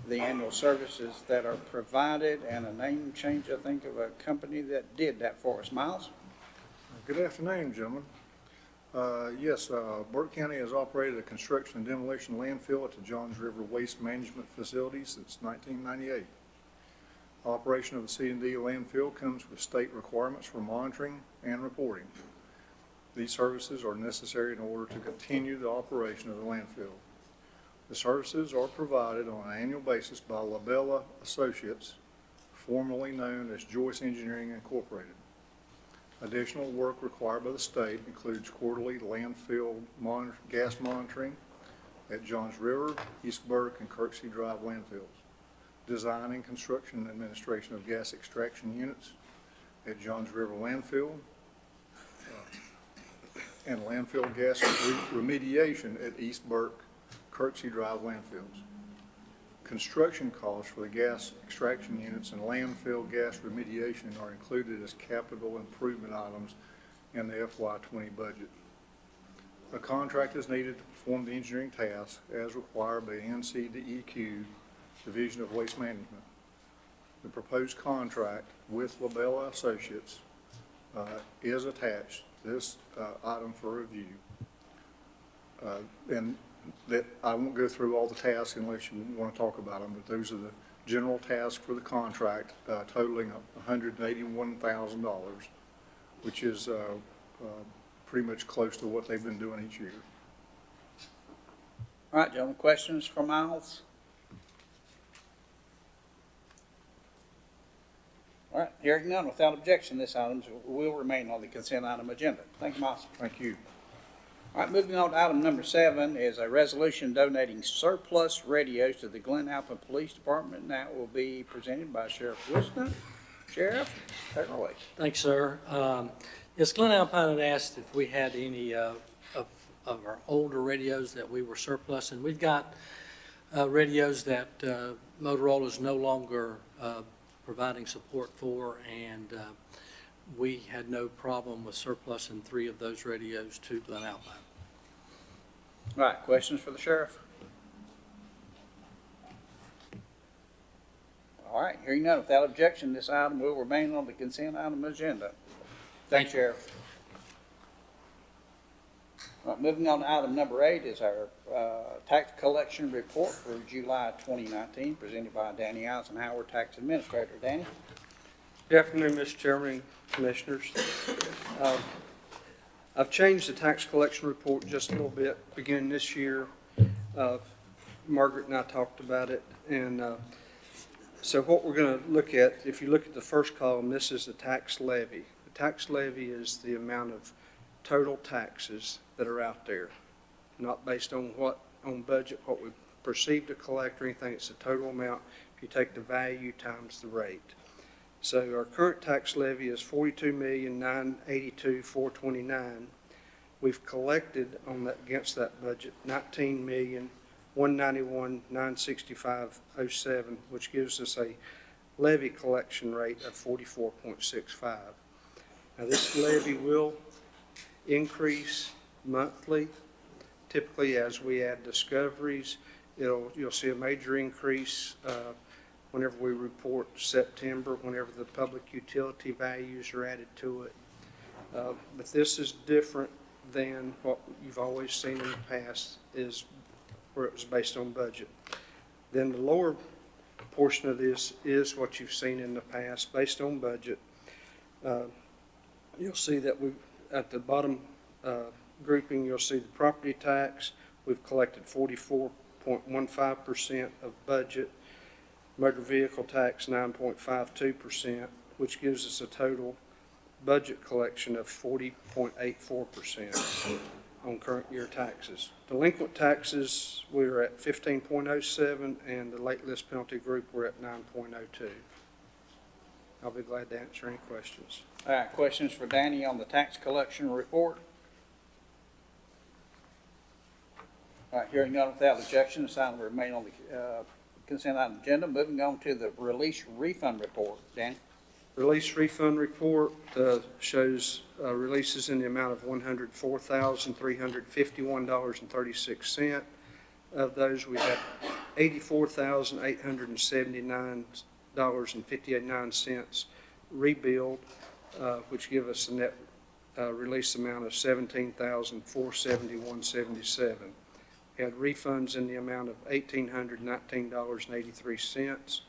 the annual services that are provided, and a name change, I think, of a company that did that for us. Miles? Good afternoon, gentlemen. Yes, Burke County has operated a construction and demolition landfill at the Johns River Waste Management Facility since 1998. Operation of the C&D landfill comes with state requirements for monitoring and reporting. These services are necessary in order to continue the operation of the landfill. The services are provided on an annual basis by Labella Associates, formerly known as Joyce Engineering Incorporated. Additional work required by the state includes quarterly landfill gas monitoring at Johns River, East Burke, and Kirksey Drive landfills, design and construction and administration of gas extraction units at Johns River landfill, and landfill gas remediation at East Burke, Kirksey Drive landfills. Construction costs for the gas extraction units and landfill gas remediation are included as capital improvement items in the FY20 budget. A contract is needed to perform the engineering task as required by NCDEQ Division of Waste Management. The proposed contract with Labella Associates is attached to this item for review. And that I won't go through all the tasks unless you want to talk about them, but those are the general tasks for the contract, totaling $181,000, which is pretty much close to what they've been doing each year. All right, gentlemen, questions for Miles? All right, hearing none, without objection, this item will remain on the consent item agenda. Thank you, Miles. Thank you. All right, moving on to item number 7 is a resolution donating surplus radios to the Glen Alpine Police Department, and that will be presented by Sheriff Wilson. Sheriff, take it away. Thanks, sir. Yes, Glen Alpine had asked if we had any of our older radios that we were surplusing. We've got radios that Motorola is no longer providing support for, and we had no problem with surplusing 3 of those radios to Glen Alpine. All right, questions for the sheriff? All right, hearing none, without objection, this item will remain on the consent item agenda. Thanks, Sheriff. All right, moving on to item number 8 is our tax collection report for July 2019, presented by Danny Eisenhower, Tax Administrator. Danny? Good afternoon, Mr. Chairman and Commissioners. I've changed the tax collection report just a little bit beginning this year. Margaret and I talked about it, and so what we're going to look at, if you look at the first column, this is the tax levy. The tax levy is the amount of total taxes that are out there, not based on budget, what we perceive to collect or anything. It's the total amount if you take the value times the rate. So our current tax levy is $42,982,429. We've collected on that against that budget $19,191,965.07, which gives us a levy collection rate of 44.65. Now this levy will increase monthly. Typically, as we add discoveries, you'll see a major increase whenever we report September, whenever the public utility values are added to it. But this is different than what you've always seen in the past, is where it was based on budget. Then the lower portion of this is what you've seen in the past, based on budget. you'll see that we, at the bottom grouping, you'll see the property tax. We've collected 44.15% of budget. Motor vehicle tax, 9.52%, which gives us a total budget collection of 40.84% on current year taxes. Delinquent taxes, we're at 15.07, and the late list penalty group, we're at 9.02. I'll be glad to answer any questions. All right, questions for Danny on the tax collection report? All right, hearing none without objection, this item will remain on the consent item agenda. Moving on to the release refund report. Danny? Release refund report shows releases in the amount of $104,351.36. Of those, we had $84,879.59 rebilled, which give us a net release amount of $17,471.77. We had refunds in the amount of $1,819.83.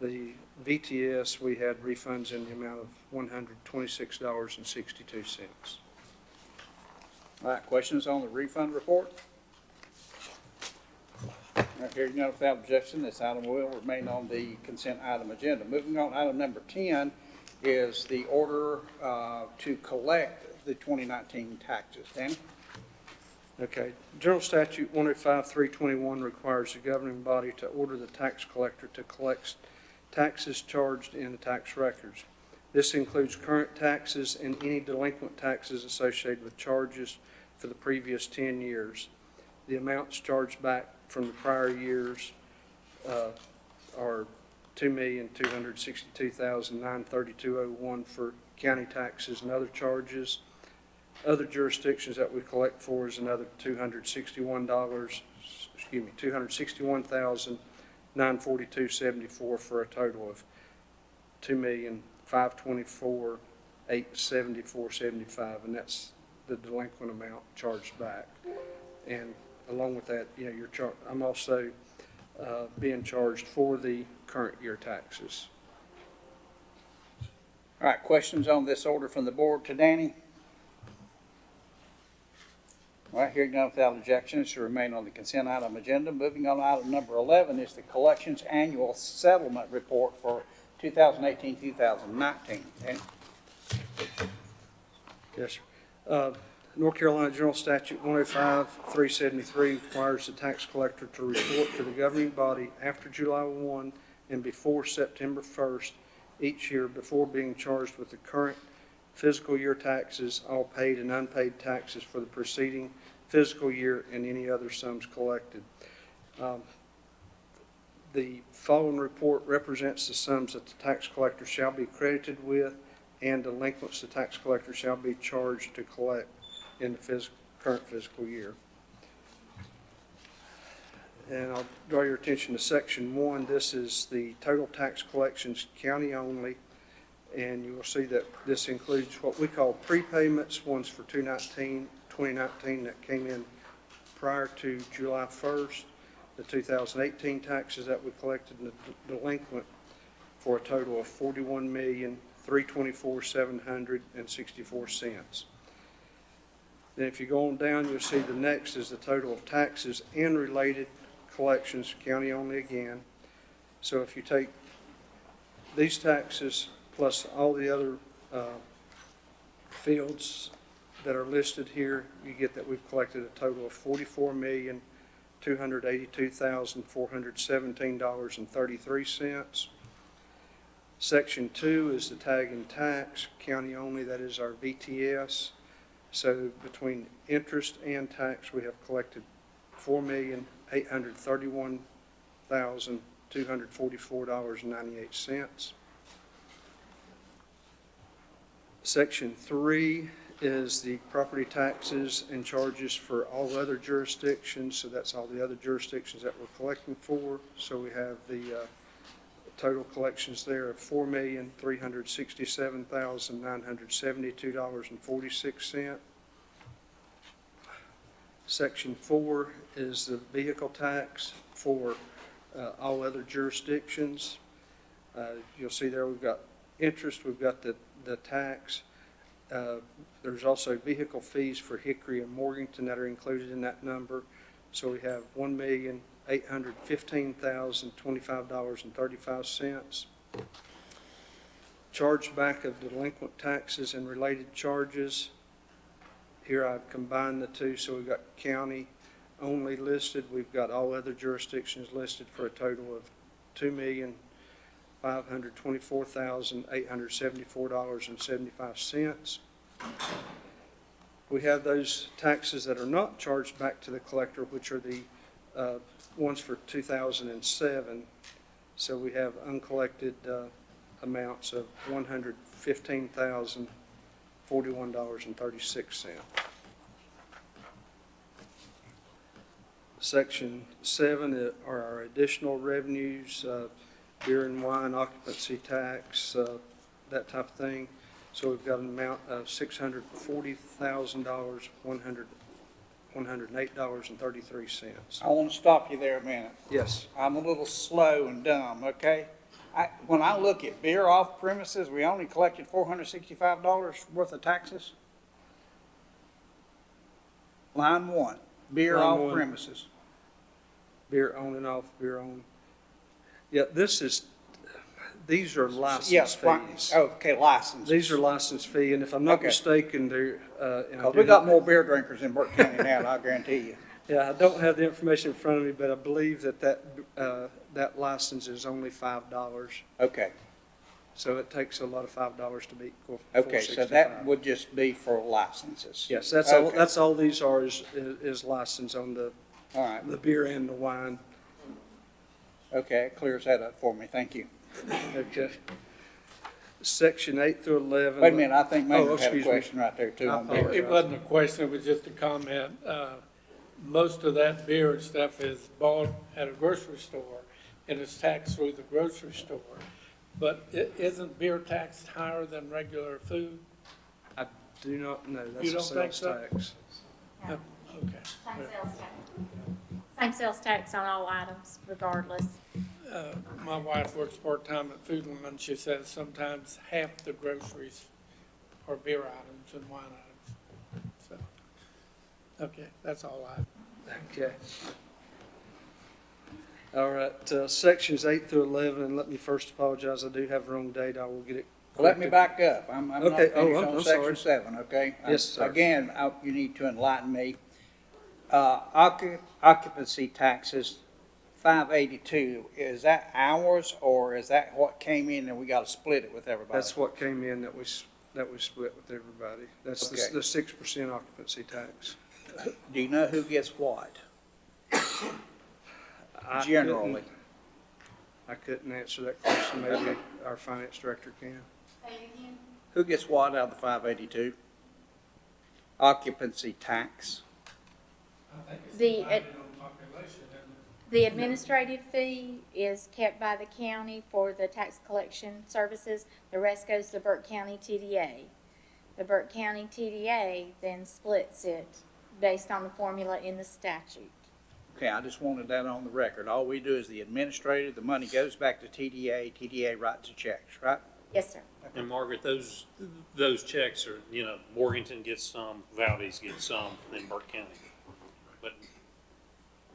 The VTS, we had refunds in the amount of $126.62. All right, questions on the refund report? All right, hearing none without objection, this item will remain on the consent item agenda. Moving on, item number 10 is the order to collect the 2019 taxes. Danny? Okay, General Statute 105-321 requires the governing body to order the tax collector to collect taxes charged in the tax records. This includes current taxes and any delinquent taxes associated with charges for the previous 10 years. The amounts charged back from the prior years are $2,262,932.01 for county taxes and other charges. Other jurisdictions that we collect for is another $261,942.74 for a total of $2,524,874.75, and that's the delinquent amount charged back. And along with that, you know, I'm also being charged for the current year taxes. All right, questions on this order from the board to Danny? All right, hearing none without objection, it should remain on the consent item agenda. Moving on, item number 11 is the collections annual settlement report for 2018-2019. Danny? Yes, sir. North Carolina General Statute 105-373 requires the tax collector to report to the governing body after July 1 and before September 1st each year before being charged with the current fiscal year taxes, all paid and unpaid taxes for the preceding fiscal year, and any other sums collected. The following report represents the sums that the tax collector shall be credited with and delinquents the tax collector shall be charged to collect in the current fiscal year. And I'll draw your attention to Section 1. This is the total tax collections county only. And you will see that this includes what we call prepayments, ones for 2019 that came in prior to July 1st, the 2018 taxes that we collected and the delinquent for a total of $41,324,764. Then if you go on down, you'll see the next is the total of taxes and related collections, county only again. So if you take these taxes plus all the other fields that are listed here, you get that we've collected a total of $44,282,417.33. Section 2 is the tag and tax, county only, that is our VTS. So between interest and tax, we have collected $4,831,244.98. Section 3 is the property taxes and charges for all other jurisdictions. So that's all the other jurisdictions that we're collecting for. So we have the total collections there of $4,367,972.46. Section 4 is the vehicle tax for all other jurisdictions. You'll see there we've got interest, we've got the tax. There's also vehicle fees for Hickory and Morganton that are included in that number. So we have $1,815,025.35. Chargeback of delinquent taxes and related charges. Here I've combined the two, so we've got county only listed. We've got all other jurisdictions listed for a total of $2,524,874.75. We have those taxes that are not charged back to the collector, which are the ones for 2007. So we have uncollected amounts of $115,041.36. Section 7 are our additional revenues, beer and wine, occupancy tax, that type of thing. So we've got an amount of $640,108.33. I want to stop you there a minute. Yes. I'm a little slow and dumb, okay? When I look at beer off premises, we only collected $465 worth of taxes? Line 1, beer Line off 1. premises. Beer on and off, beer on. Yeah, these are license Yes, fees. okay, license. These are license fee, and if I'm not Okay. mistaken, they're, and I Because do we got not- more beer drinkers in Burke County now, I guarantee you. Yeah, I don't have the information in front of me, but I believe that license is only $5. Okay, So it takes a lot of $5 to be equal okay, so that would just be for licenses? Yes, that's all, Okay. that's all these are is license on the All right, beer and the wine. okay, it clears that up for me, thank you. Okay. Section 8 through 11. Wait a minute, I think Oh, Megan had a excuse me. question right there too on I beer. apologize. It wasn't a question, it was just a comment. Most of that beer and stuff is bought at a grocery store, and it's taxed through the grocery store. But isn't beer taxed higher than regular food? I do not know. That's You a don't think sales so? tax. Okay. Same sales tax. Same sales tax on all items regardless. My wife works part-time at Foodland, and she says sometimes half the groceries are beer items and wine items. So, okay, that's all I. Okay. All right, sections 8 through 11, and let me first apologize. I do have the wrong date. I will get it Let me corrected. back up. I'm not Okay. Oh, finished I'm on sorry. section 7, okay? Yes, sir. Again, you need to enlighten me. Occupancy taxes, 582, is that ours, or is that what came in and we got to split it with everybody? That's what came in that we split with everybody. That's Okay. the 6% occupancy tax. Do you know who gets what? I Generally. I couldn't answer that question. Maybe our finance director can. Say it again. Who gets what out of the 582? Occupancy tax. The administrative fee is kept by the county for the tax collection services. The rest goes to Burke County TDA. The Burke County TDA then splits it based on the formula in the statute. Okay, I just wanted that on the record. All we do is the administrative, the money goes back to TDA, TDA writes the checks, right? Yes, sir. And Margaret, those checks are, Morganton gets some, Valdez gets some, then Burke County. But,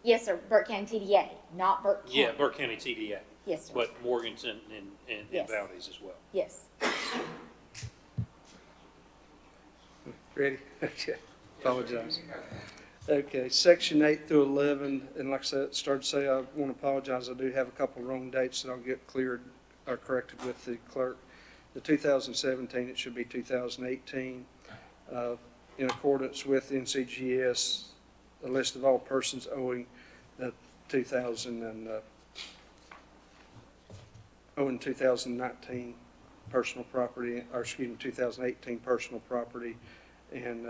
Yes, sir. Burke County TDA, not Burke County. yeah, Burke County TDA, Yes, sir. but Morganton and Yes. Valdez as well. Yes. Ready? Okay. Apologize. Okay, section 8 through 11, and like I said, started to say, I want to apologize. I do have a couple wrong dates that I'll get cleared or corrected with the clerk. The 2017, it should be 2018. In accordance with NCGS, a list of all persons owing 2019 personal property, or excuse me, 2018 personal property, and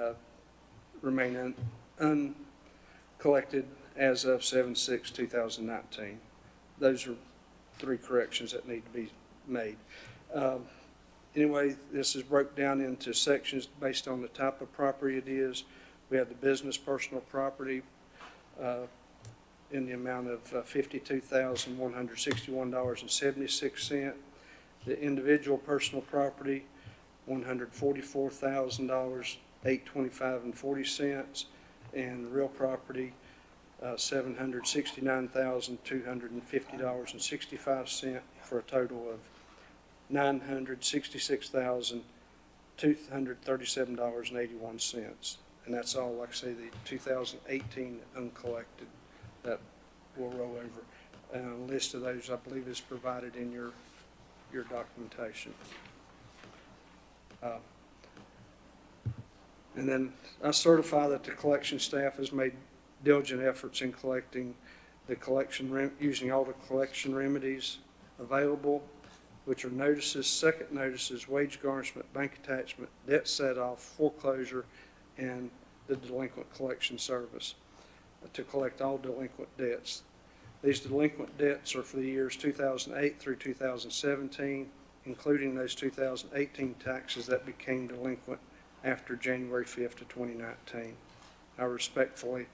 remain uncollected as of 7/6/2019. Those are 3 corrections that need to be made. Anyway, this is broke down into sections based on the type of property it is. We have the business personal property in the amount of $52,161.76. The individual personal property $144,000, $825.40, and real property, $769,250.65, for a total of $966,237.81. And that's all, like I say, the 2018 uncollected that will roll over. A list of those, I believe, is provided in your documentation. And then I certify that the collection staff has made diligent efforts in collecting the collection, using all the collection remedies available, which are notices, second notices, wage garnishment, bank attachment, debt set-off, foreclosure, and the delinquent collection service to collect all delinquent debts. These delinquent debts are for the years 2008 through 2017, including those 2018 taxes that became delinquent after January 5th of 2019. I respectfully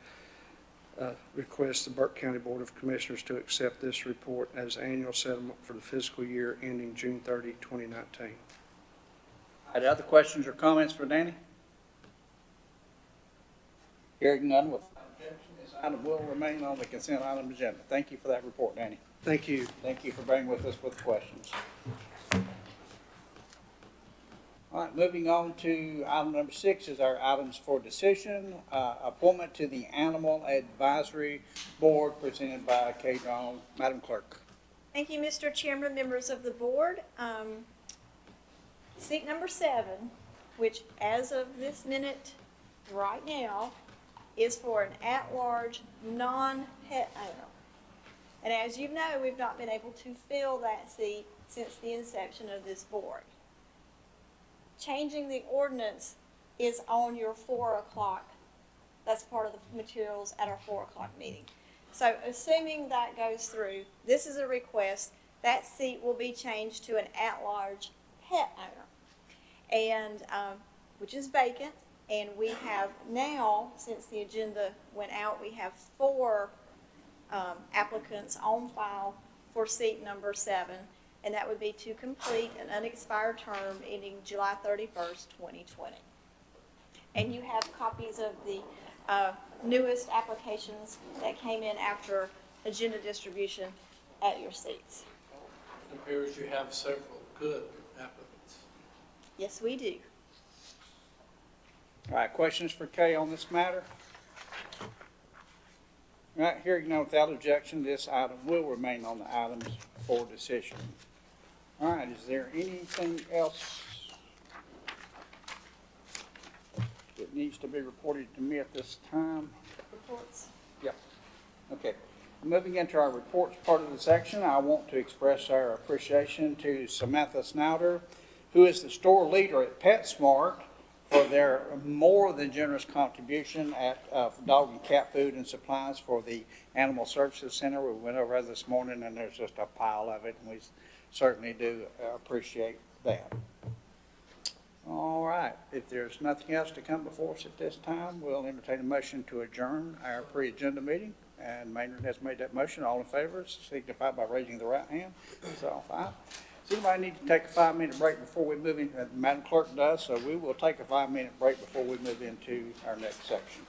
request the Burke County Board of Commissioners to accept this report as annual settlement for the fiscal year ending June 30, 2019. Any other questions or comments for Danny? Hearing none, with objection, this item will remain on the consent item agenda. Thank you for that report, Danny. Thank you. Thank you for being with us with questions. All right, moving on to item number 6 is our items for decision. Appointment to the Animal Advisory Board presented by Kay Donald. Madam Clerk. Thank you, Mr. Chairman, members of the board. Seat number 7, which as of this minute, right now, is for an at-large, non-pet owner. And as you know, we've not been able to fill that seat since the inception of this board. Changing the ordinance is on your 4 o'clock. That's part of the materials at our 4 o'clock meeting. So assuming that goes through, this is a request. That seat will be changed to an at-large pet owner, and which is vacant. And we have now, since the agenda went out, we have 4 applicants on file for seat number 7. And that would be to complete an unexpired term ending July 31st, 2020. And you have copies of the newest applications that came in after agenda distribution at your seats. It appears you have several good applicants. Yes, we do. All right, questions for Kay on this matter? All right, hearing none, without objection, this item will remain on the items for decision. All right, is there anything else that needs to be reported to me at this time? Reports. Yep. Okay. Moving into our reports part of the section, I want to express our appreciation to Samantha Snowder, who is the store leader at PetSmart, for their more than generous contribution at dog and cat food and supplies for the Animal Services Center. We went over this morning, and there's just a pile of it, and we certainly do appreciate that. All right, if there's nothing else to come before us at this time, we'll entertain a motion to adjourn our pre-agenda meeting. And Maynard has made that motion. All in favor, signify by raising the right hand. It's all 5. Does anybody need to take a 5-minute break before we move in? Madam Clerk does, so we will take a 5-minute break before we move into our next section.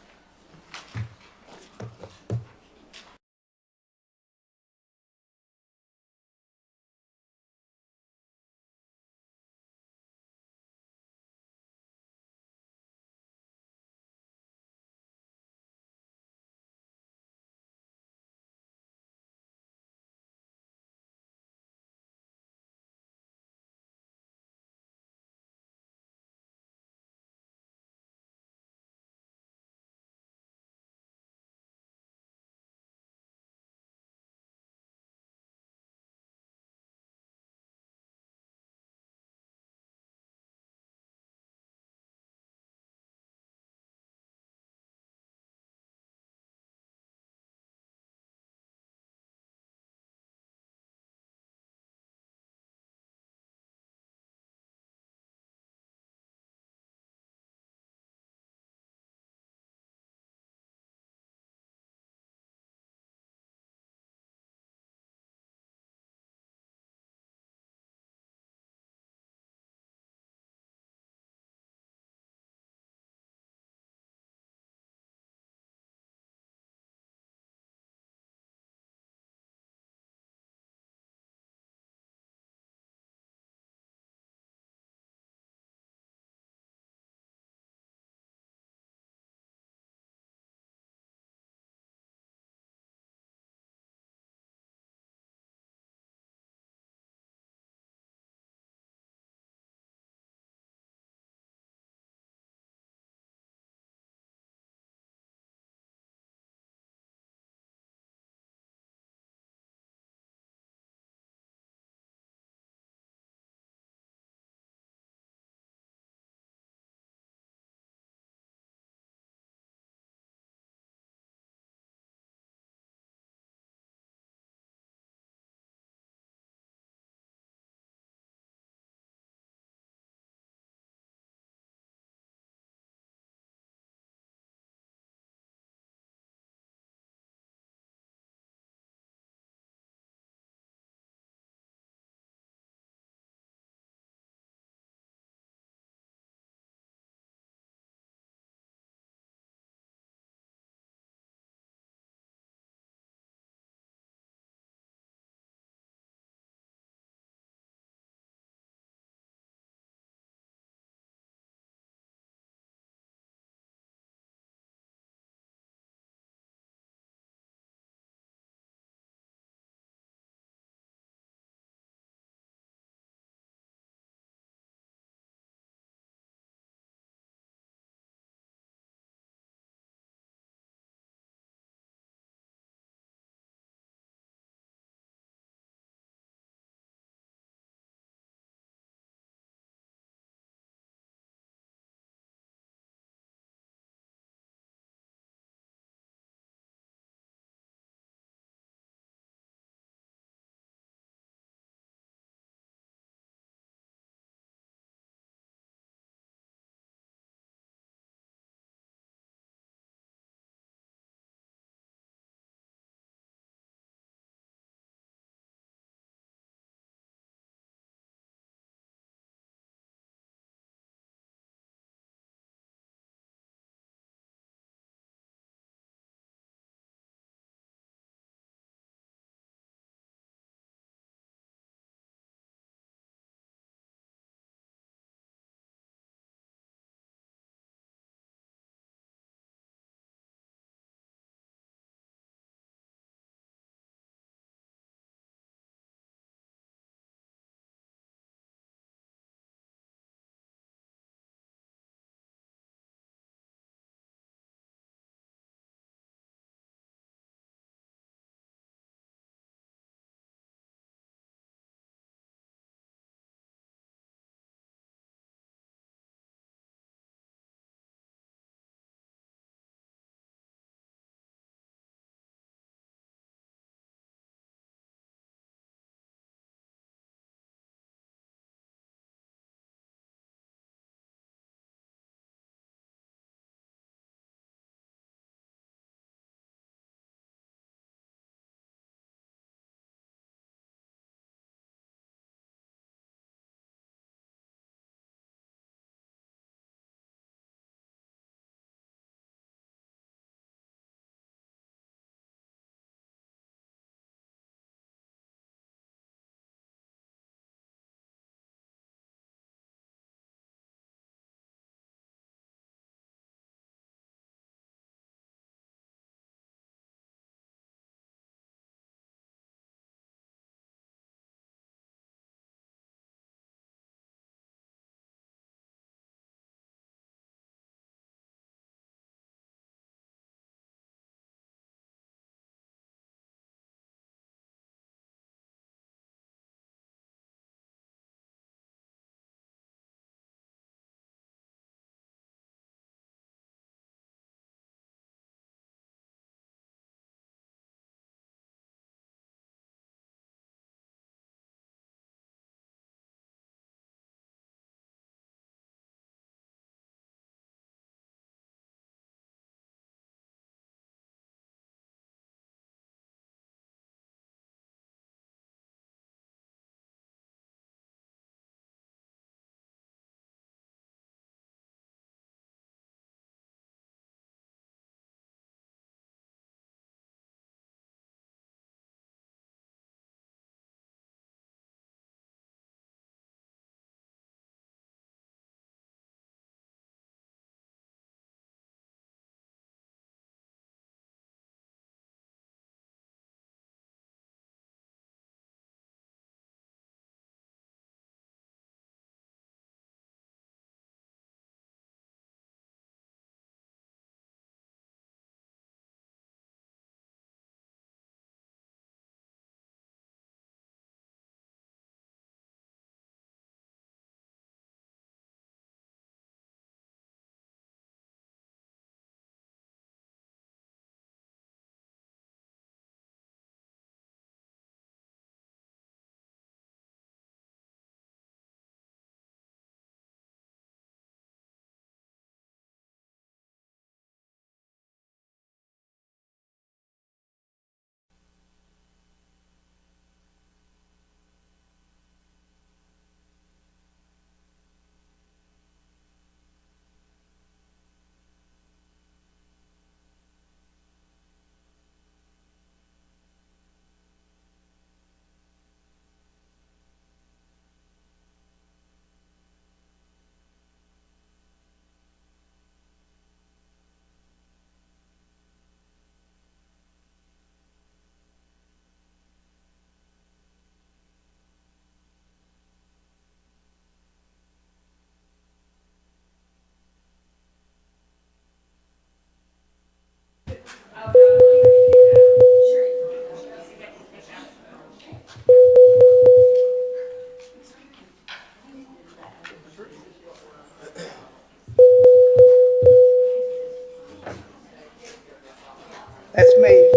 That's me.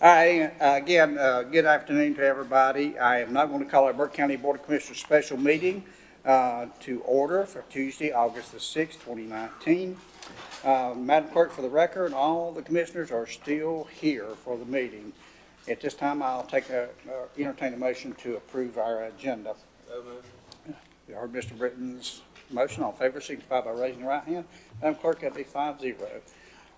All right, again, good afternoon to everybody. I am now going to call our Burke County Board of Commissioners special meeting to order for Tuesday, August the 6th, 2019. Madam Clerk, for the record, all the commissioners are still here for the meeting. At this time, I'll entertain a motion to approve our agenda. You heard Mr. Britton's motion. All in favor, signify by raising your right hand. Madam Clerk, that'd be 5-0.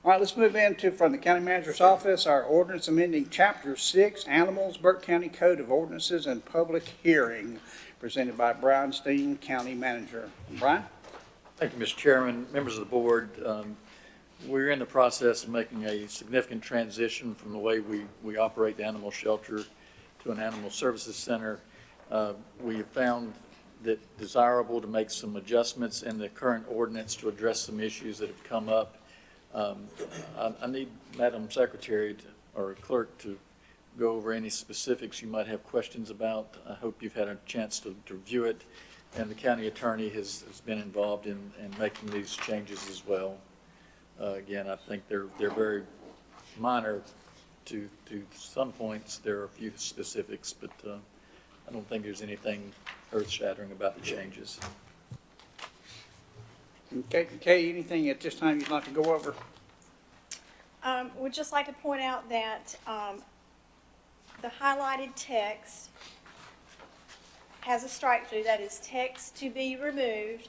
All right, let's move into, from the County Manager's Office, our ordinance amending Chapter 6, Animals, Burke County Code of Ordinances and Public Hearing, presented by Brian Steen, County Manager. Brian? Thank you, Mr. Chairman, members of the board. We're in the process of making a significant transition from the way we operate the animal shelter to an animal services center. We have found that desirable to make some adjustments in the current ordinance to address some issues that have come up. I need Madam Secretary or Clerk to go over any specifics you might have questions about. I hope you've had a chance to review it, and the county attorney has been involved in making these changes as well. Again, I think they're very minor to some points. There are a few specifics, but I don't think there's anything earth-shattering about the changes. Okay, Kay, anything at this time you'd like to go over? Would just like to point out that the highlighted text has a strike through, that is text to be removed.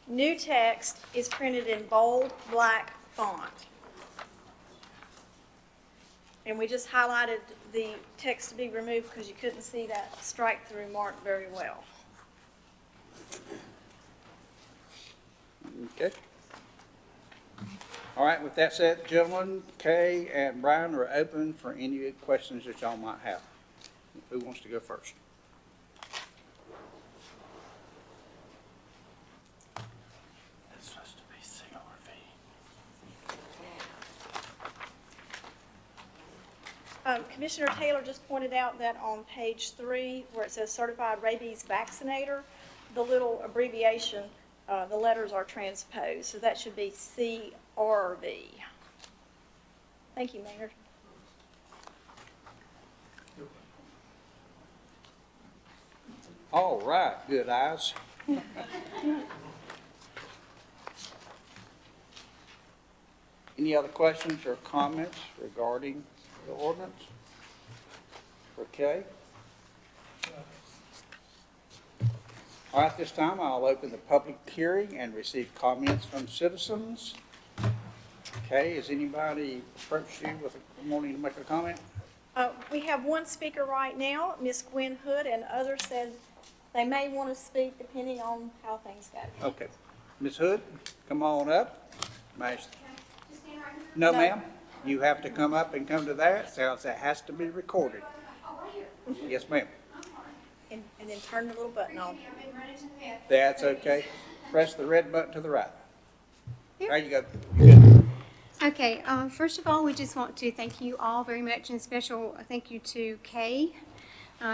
New text is printed in bold black font. And we just highlighted the text to be removed because you couldn't see that strike through mark very well. Okay. All right, with that said, gentlemen, Kay and Brian are open for any questions that y'all might have. Who wants to go first? It's supposed to be CRV. Commissioner Taylor just pointed out that on page 3, where it says certified rabies vaccinator, the little abbreviation, the letters are transposed, so that should be CRV. Thank you, Maynard. All right, good eyes. Any other questions or comments regarding the ordinance? Okay. All right, this time I'll open the public hearing and receive comments from citizens. Okay, has anybody approached you with wanting to make a comment? We have one speaker right now, Ms. Gwen Hood, and others said they may want to speak depending on how things go. Okay. Ms. Hood, come on up. No, ma'am. You have to come up and come to that, so it has to be recorded. Yes, ma'am. And then turn the little button on. That's okay. Press the red button to the right. Here. There you go. You're good. Okay, first of all, we just want to thank you all very much, and special thank you to Kay.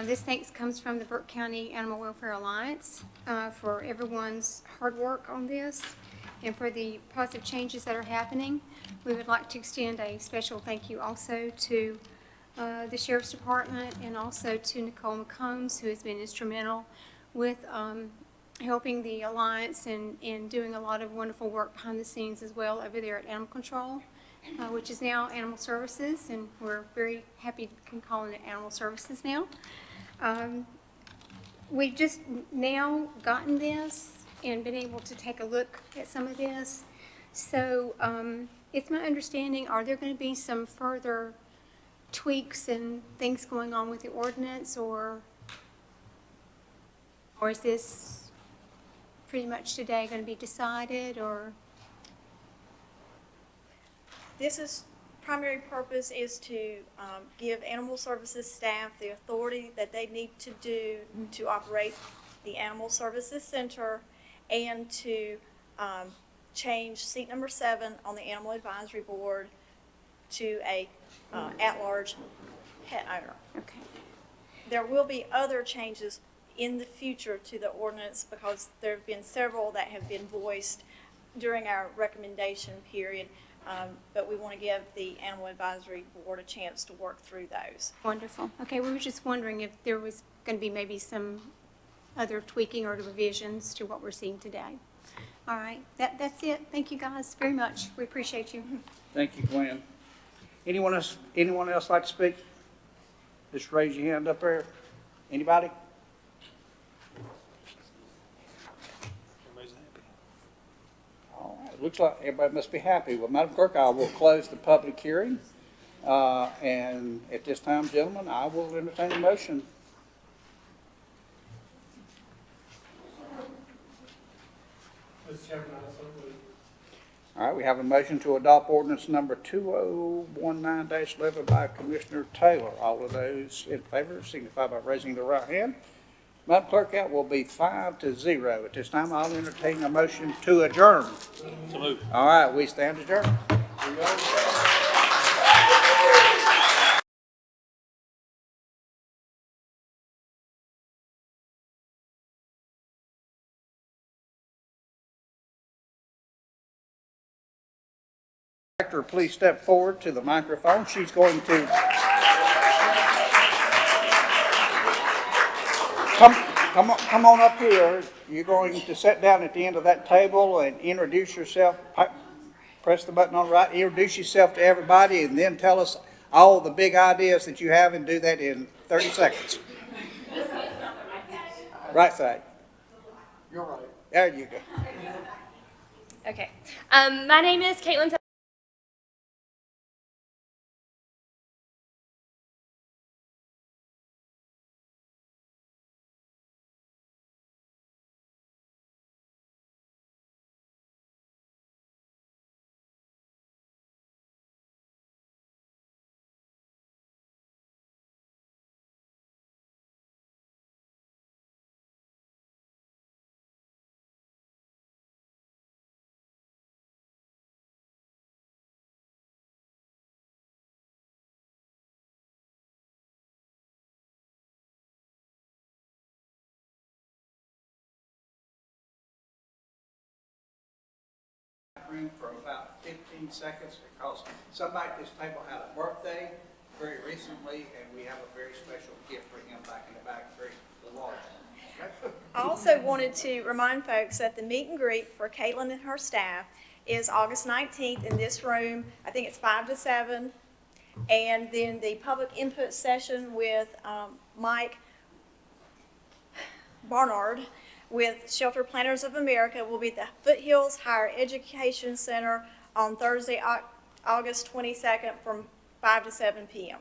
This thanks comes from the Burke County Animal Welfare Alliance for everyone's hard work on this and for the positive changes that are happening. We would like to extend a special thank you also to the Sheriff's Department and also to Nicole McCombs, who has been instrumental with helping the Alliance and doing a lot of wonderful work behind the scenes as well over there at Animal Control, which is now Animal Services, and we're very happy to call it Animal Services now. We've just now gotten this and been able to take a look at some of this. So it's my understanding, are there going to be some further tweaks and things going on with the ordinance, or is this pretty much today going to be decided, or? This is, primary purpose is to give Animal Services staff the authority that they need to do to operate the Animal Services Center and to change seat number 7 on the Animal Advisory Board to a at-large pet owner. Okay. There will be other changes in the future to the ordinance because there have been several that have been voiced during our recommendation period, but we want to give the Animal Advisory Board a chance to work through those. Wonderful. Okay, we were just wondering if there was going to be maybe some other tweaking or revisions to what we're seeing today. All right, that's it. Thank you guys very much. We appreciate you. Thank you, Gwen. Anyone else like to speak? Just raise your hand up there. Anybody? Everybody's happy. All right, looks like everybody must be happy. Well, Madam Clerk, I will close the public hearing. And at this time, gentlemen, I will entertain a motion. Mr. Chairman, I also move. All right, we have a motion to adopt ordinance number 2019-11 by Commissioner Taylor. All of those in favor signify by raising the right hand. Madam Clerk, that will be 5-0. At this time, I'll entertain a motion to adjourn. So move. All right, we stand adjourned. Director, please step forward to the microphone. She's going to come on up here. You're going to sit down at the end of that table and introduce yourself. Press the button on the right. Introduce yourself to everybody, and then tell us all the big ideas that you have, and do that in 30 seconds. Right side. You're right. There you go. Okay. My name is Caitlin. For about 15 seconds because somebody at this table had a birthday very recently, and we have a very special gift for him back in the back, very large. I also wanted to remind folks that the meet and greet for Caitlin and her staff is August 19th in this room. I think it's 5 to 7. And then the public input session with Mike Barnard with Shelter Planners of America will be at the Foothills Higher Education Center on Thursday, August 22nd from 5 to 7 p.m.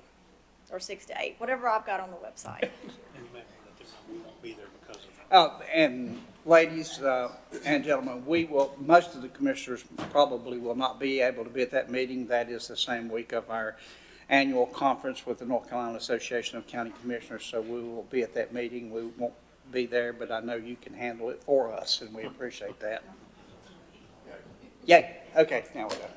or 6 to 8, whatever I've got on the website. And maybe that they won't be there because of. And ladies and gentlemen, most of the commissioners probably will not be able to be at that meeting. That is the same week of our annual conference with the North Carolina Association of County Commissioners, so we will be at that meeting. We won't be there, but I know you can handle it for us, and we appreciate that. Yay. Okay, now we're done.